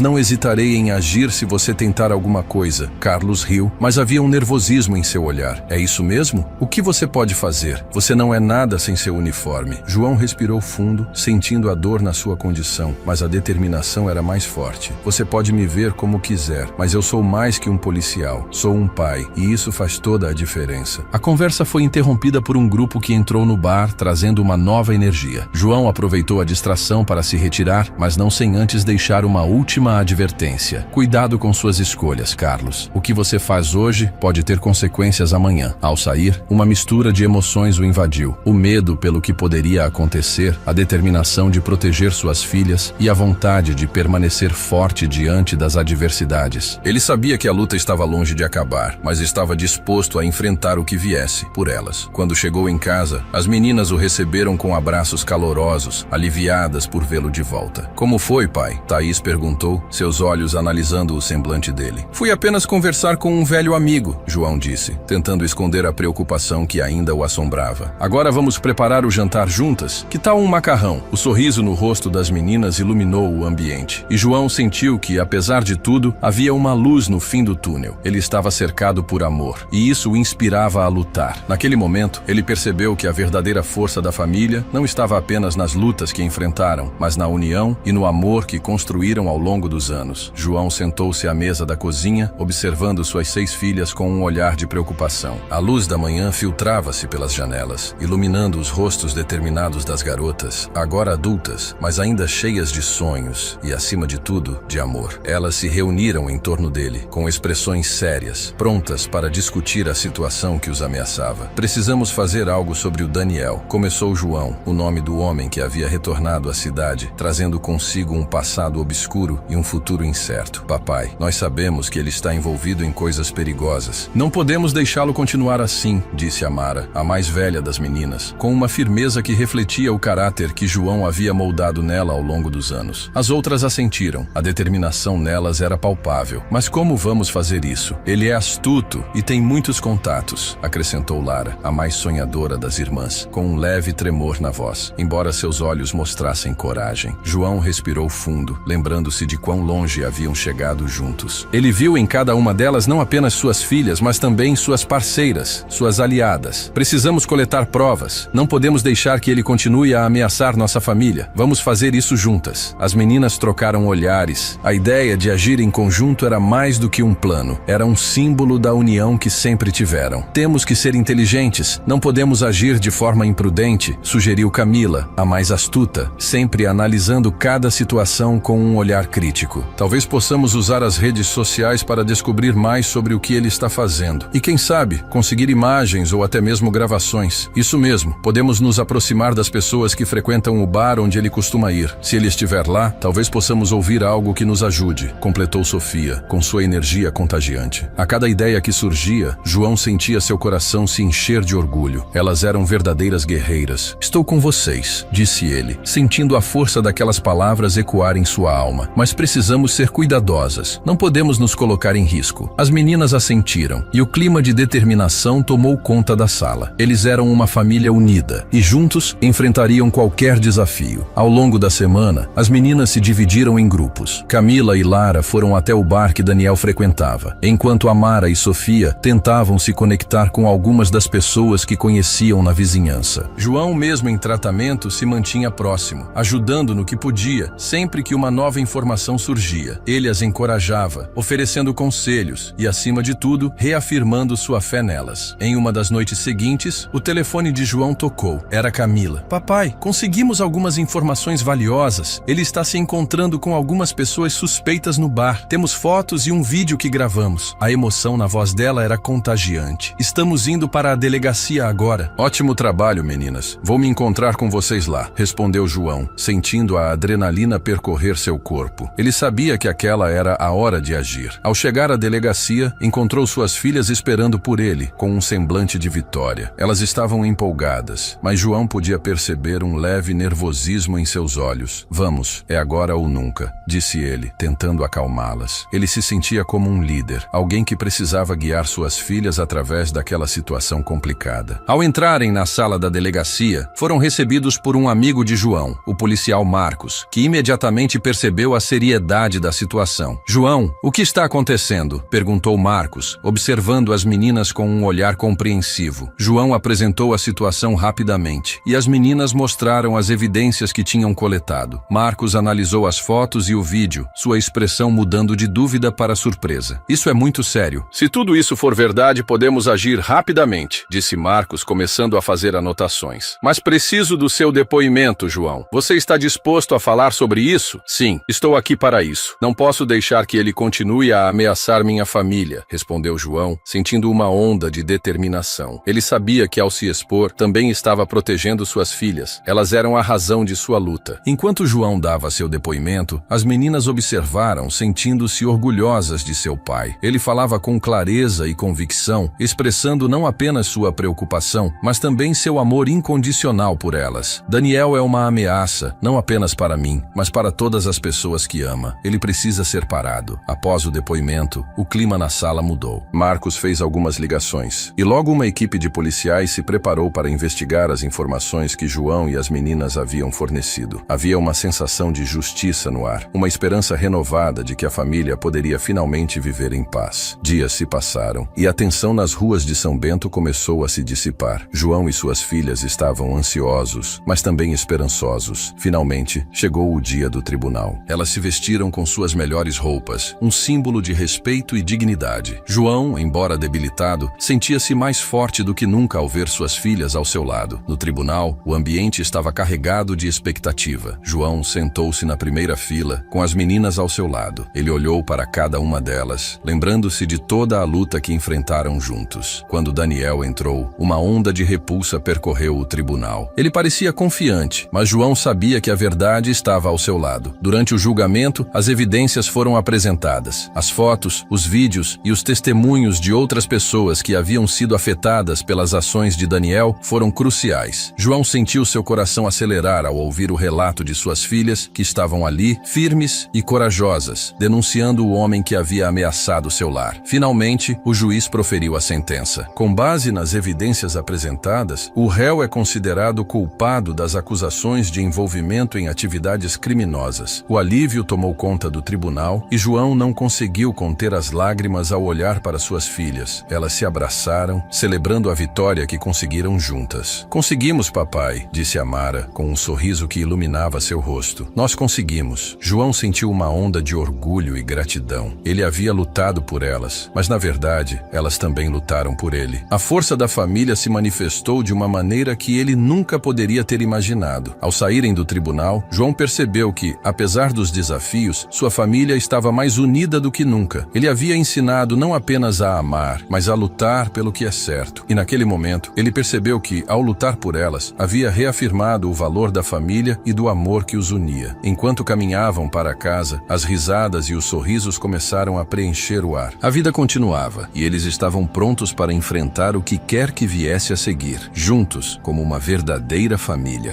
não hesitarei em agir se você tentar alguma coisa. Carlos riu, mas havia um nervosismo em seu olhar. É isso mesmo? O que você pode fazer? Você não é nada sem seu uniforme. João respirou fundo, sentindo a dor na sua condição, mas a determinação era mais forte. Você pode me ver como quiser, mas eu sou mais que um policial. Sou um pai, e isso faz toda a diferença. A conversa foi interrompida por um grupo que entrou no bar, trazendo uma nova energia. João aproveitou a distração para se retirar, mas não sem antes deixar uma última advertência. Cuidado com suas escolhas, Carlos. O que você faz hoje pode ter consequências amanhã. Ao sair, uma mistura de emoções o invadiu. O medo pelo que poderia acontecer, a determinação de proteger suas filhas e a vontade de permanecer forte diante das adversidades. Ele sabia que a luta estava longe de acabar, mas estava disposto a enfrentar o que viesse por elas. Quando chegou em casa, as meninas o receberam com abraços calorosos, aliviadas por vê-lo de volta. Como foi, pai? Thaís perguntou, seus olhos analisando o semblante dele. Fui apenas conversar com um velho amigo, João disse, tentando esconder a preocupação que ainda o assombrava. Agora vamos preparar o jantar juntas? Que tal um macarrão? O sorriso no rosto das meninas iluminou o ambiente, e João sentiu que, apesar de tudo, havia uma luz no fim do túnel. Ele estava cercado por amor, e isso o inspirava a lutar. Naquele momento, ele percebeu que a verdadeira força da família não estava apenas nas lutas que enfrentaram, mas na união e no amor que construíram ao longo dos anos. João sentou-se à mesa da cozinha, observando suas 6 filhas com um olhar de preocupação. A luz da manhã filtrava-se pelas janelas, iluminando os rostos determinados das garotas, agora adultas, mas ainda cheias de sonhos e, acima de tudo, de amor. Elas se reuniram em torno dele, com expressões sérias, prontas para discutir a situação que os ameaçava. Precisamos fazer algo sobre o Daniel, começou João, o nome do homem que havia retornado à cidade, trazendo consigo um passado obscuro e um futuro incerto. Papai, nós sabemos que ele está envolvido em coisas perigosas. Não podemos deixá-lo continuar assim, disse Amara, a mais velha das meninas, com uma firmeza que refletia o caráter que João havia moldado nela ao longo dos anos. As outras assentiram. A determinação nelas era palpável. Mas como vamos fazer isso? Ele é astuto e tem muitos contatos, acrescentou Lara, a mais sonhadora das irmãs, com um leve tremor na voz, embora seus olhos mostrassem coragem. João respirou fundo, lembrando-se de quão longe haviam chegado juntos. Ele viu em cada uma delas não apenas suas filhas, mas também suas parceiras, suas aliadas. Precisamos coletar provas. Não podemos deixar que ele continue a ameaçar nossa família. Vamos fazer isso juntas. As meninas trocaram olhares. A ideia de agir em conjunto era mais do que um plano. Era um símbolo da união que sempre tiveram. Temos que ser inteligentes. Não podemos agir de forma imprudente, sugeriu Camila, a mais astuta, sempre analisando cada situação com um olhar crítico. Talvez possamos usar as redes sociais para descobrir mais sobre o que ele está fazendo. E quem sabe, conseguir imagens ou até mesmo gravações. Isso mesmo, podemos nos aproximar das pessoas que frequentam o bar onde ele costuma ir. Se ele estiver lá, talvez possamos ouvir algo que nos ajude, completou Sofia, com sua energia contagiante. A cada ideia que surgia, João sentia seu coração se encher de orgulho. Elas eram verdadeiras guerreiras. Estou com vocês, disse ele, sentindo a força daquelas palavras ecoar em sua alma. Mas precisamos ser cuidadosas. Não podemos nos colocar em risco. As meninas assentiram, e o clima de determinação tomou conta da sala. Eles eram uma família unida, e juntos enfrentariam qualquer desafio. Ao longo da semana, as meninas se dividiram em grupos. Camila e Lara foram até o bar que Daniel frequentava, enquanto Amara e Sofia tentavam se conectar com algumas das pessoas que conheciam na vizinhança. João, mesmo em tratamento, se mantinha próximo, ajudando no que podia, sempre que uma nova informação surgia. Ele as encorajava, oferecendo conselhos e, acima de tudo, reafirmando sua fé nelas. Em uma das noites seguintes, o telefone de João tocou. Era Camila. Papai, conseguimos algumas informações valiosas. Ele está se encontrando com algumas pessoas suspeitas no bar. Temos fotos e um vídeo que gravamos. A emoção na voz dela era contagiante. Estamos indo para a delegacia agora. Ótimo trabalho, meninas. Vou me encontrar com vocês lá, respondeu João, sentindo a adrenalina percorrer seu corpo. Ele sabia que aquela era a hora de agir. Ao chegar à delegacia, encontrou suas filhas esperando por ele, com um semblante de vitória. Elas estavam empolgadas, mas João podia perceber um leve nervosismo em seus olhos. Vamos, é agora ou nunca, disse ele, tentando acalmá-las. Ele se sentia como um líder, alguém que precisava guiar suas filhas através daquela situação complicada. Ao entrarem na sala da delegacia, foram recebidos por um amigo de João, o policial Marcos, que imediatamente percebeu a seriedade da situação. João, o que está acontecendo? Perguntou Marcos, observando as meninas com um olhar compreensivo. João apresentou a situação rapidamente, e as meninas mostraram as evidências que tinham coletado. Marcos analisou as fotos e o vídeo, sua expressão mudando de dúvida para surpresa. Isso é muito sério. Se tudo isso for verdade, podemos agir rapidamente, disse Marcos, começando a fazer anotações. Mas preciso do seu depoimento, João. Você está disposto a falar sobre isso? Sim, estou aqui para isso. Não posso deixar que ele continue a ameaçar minha família, respondeu João, sentindo uma onda de determinação. Ele sabia que ao se expor, também estava protegendo suas filhas. Elas eram a razão de sua luta. Enquanto João dava seu depoimento, as meninas observaram, sentindo-se orgulhosas de seu pai. Ele falava com clareza e convicção, expressando não apenas sua preocupação, mas também seu amor incondicional por elas. Daniel é uma ameaça, não apenas para mim, mas para todas as pessoas que ama. Ele precisa ser parado. Após o depoimento, o clima na sala mudou. Marcos fez algumas ligações, e logo uma equipe de policiais se preparou para investigar as informações que João e as meninas haviam fornecido. Havia uma sensação de justiça no ar, uma esperança renovada de que a família poderia finalmente viver em paz. Dias se passaram, e a tensão nas ruas de São Bento começou a se dissipar. João e suas filhas estavam ansiosos, mas também esperançosos. Finalmente, chegou o dia do tribunal. Elas se vestiram com suas melhores roupas, um símbolo de respeito e dignidade. João, embora debilitado, sentia-se mais forte do que nunca ao ver suas filhas ao seu lado. No tribunal, o ambiente estava carregado de expectativa. João sentou-se na primeira fila, com as meninas ao seu lado. Ele olhou para cada uma delas, lembrando-se de toda a luta que enfrentaram juntos. Quando Daniel entrou, uma onda de repulsa percorreu o tribunal. Ele parecia confiante, mas João sabia que a verdade estava ao seu lado. Durante o julgamento, as evidências foram apresentadas. As fotos, os vídeos e os testemunhos de outras pessoas que haviam sido afetadas pelas ações de Daniel foram cruciais. João sentiu seu coração acelerar ao ouvir o relato de suas filhas, que estavam ali, firmes e corajosas, denunciando o homem que havia ameaçado seu lar. Finalmente, o juiz proferiu a sentença. Com base nas evidências apresentadas, o réu é considerado culpado das acusações de envolvimento em atividades criminosas. O alívio tomou conta do tribunal e João não conseguiu conter as lágrimas ao olhar para suas filhas. Elas se abraçaram, celebrando a vitória que conseguiram juntas. Conseguimos, papai, disse Amara, com um sorriso que iluminava seu rosto. Nós conseguimos. João sentiu uma onda de orgulho e gratidão. Ele havia lutado por elas, mas na verdade, elas também lutaram por ele. A força da família se manifestou de uma maneira que ele nunca poderia ter imaginado. Ao saírem do tribunal, João percebeu que, apesar dos desafios, sua família estava estava mais unida do que nunca. Ele havia ensinado não apenas a amar, mas a lutar pelo que é certo. E naquele momento, ele percebeu que, ao lutar por elas, havia reafirmado o valor da família e do amor que os unia. Enquanto caminhavam para casa, as risadas e os sorrisos começaram a preencher o ar. A vida continuava, e eles estavam prontos para enfrentar o que quer que viesse a seguir, juntos, como uma verdadeira família.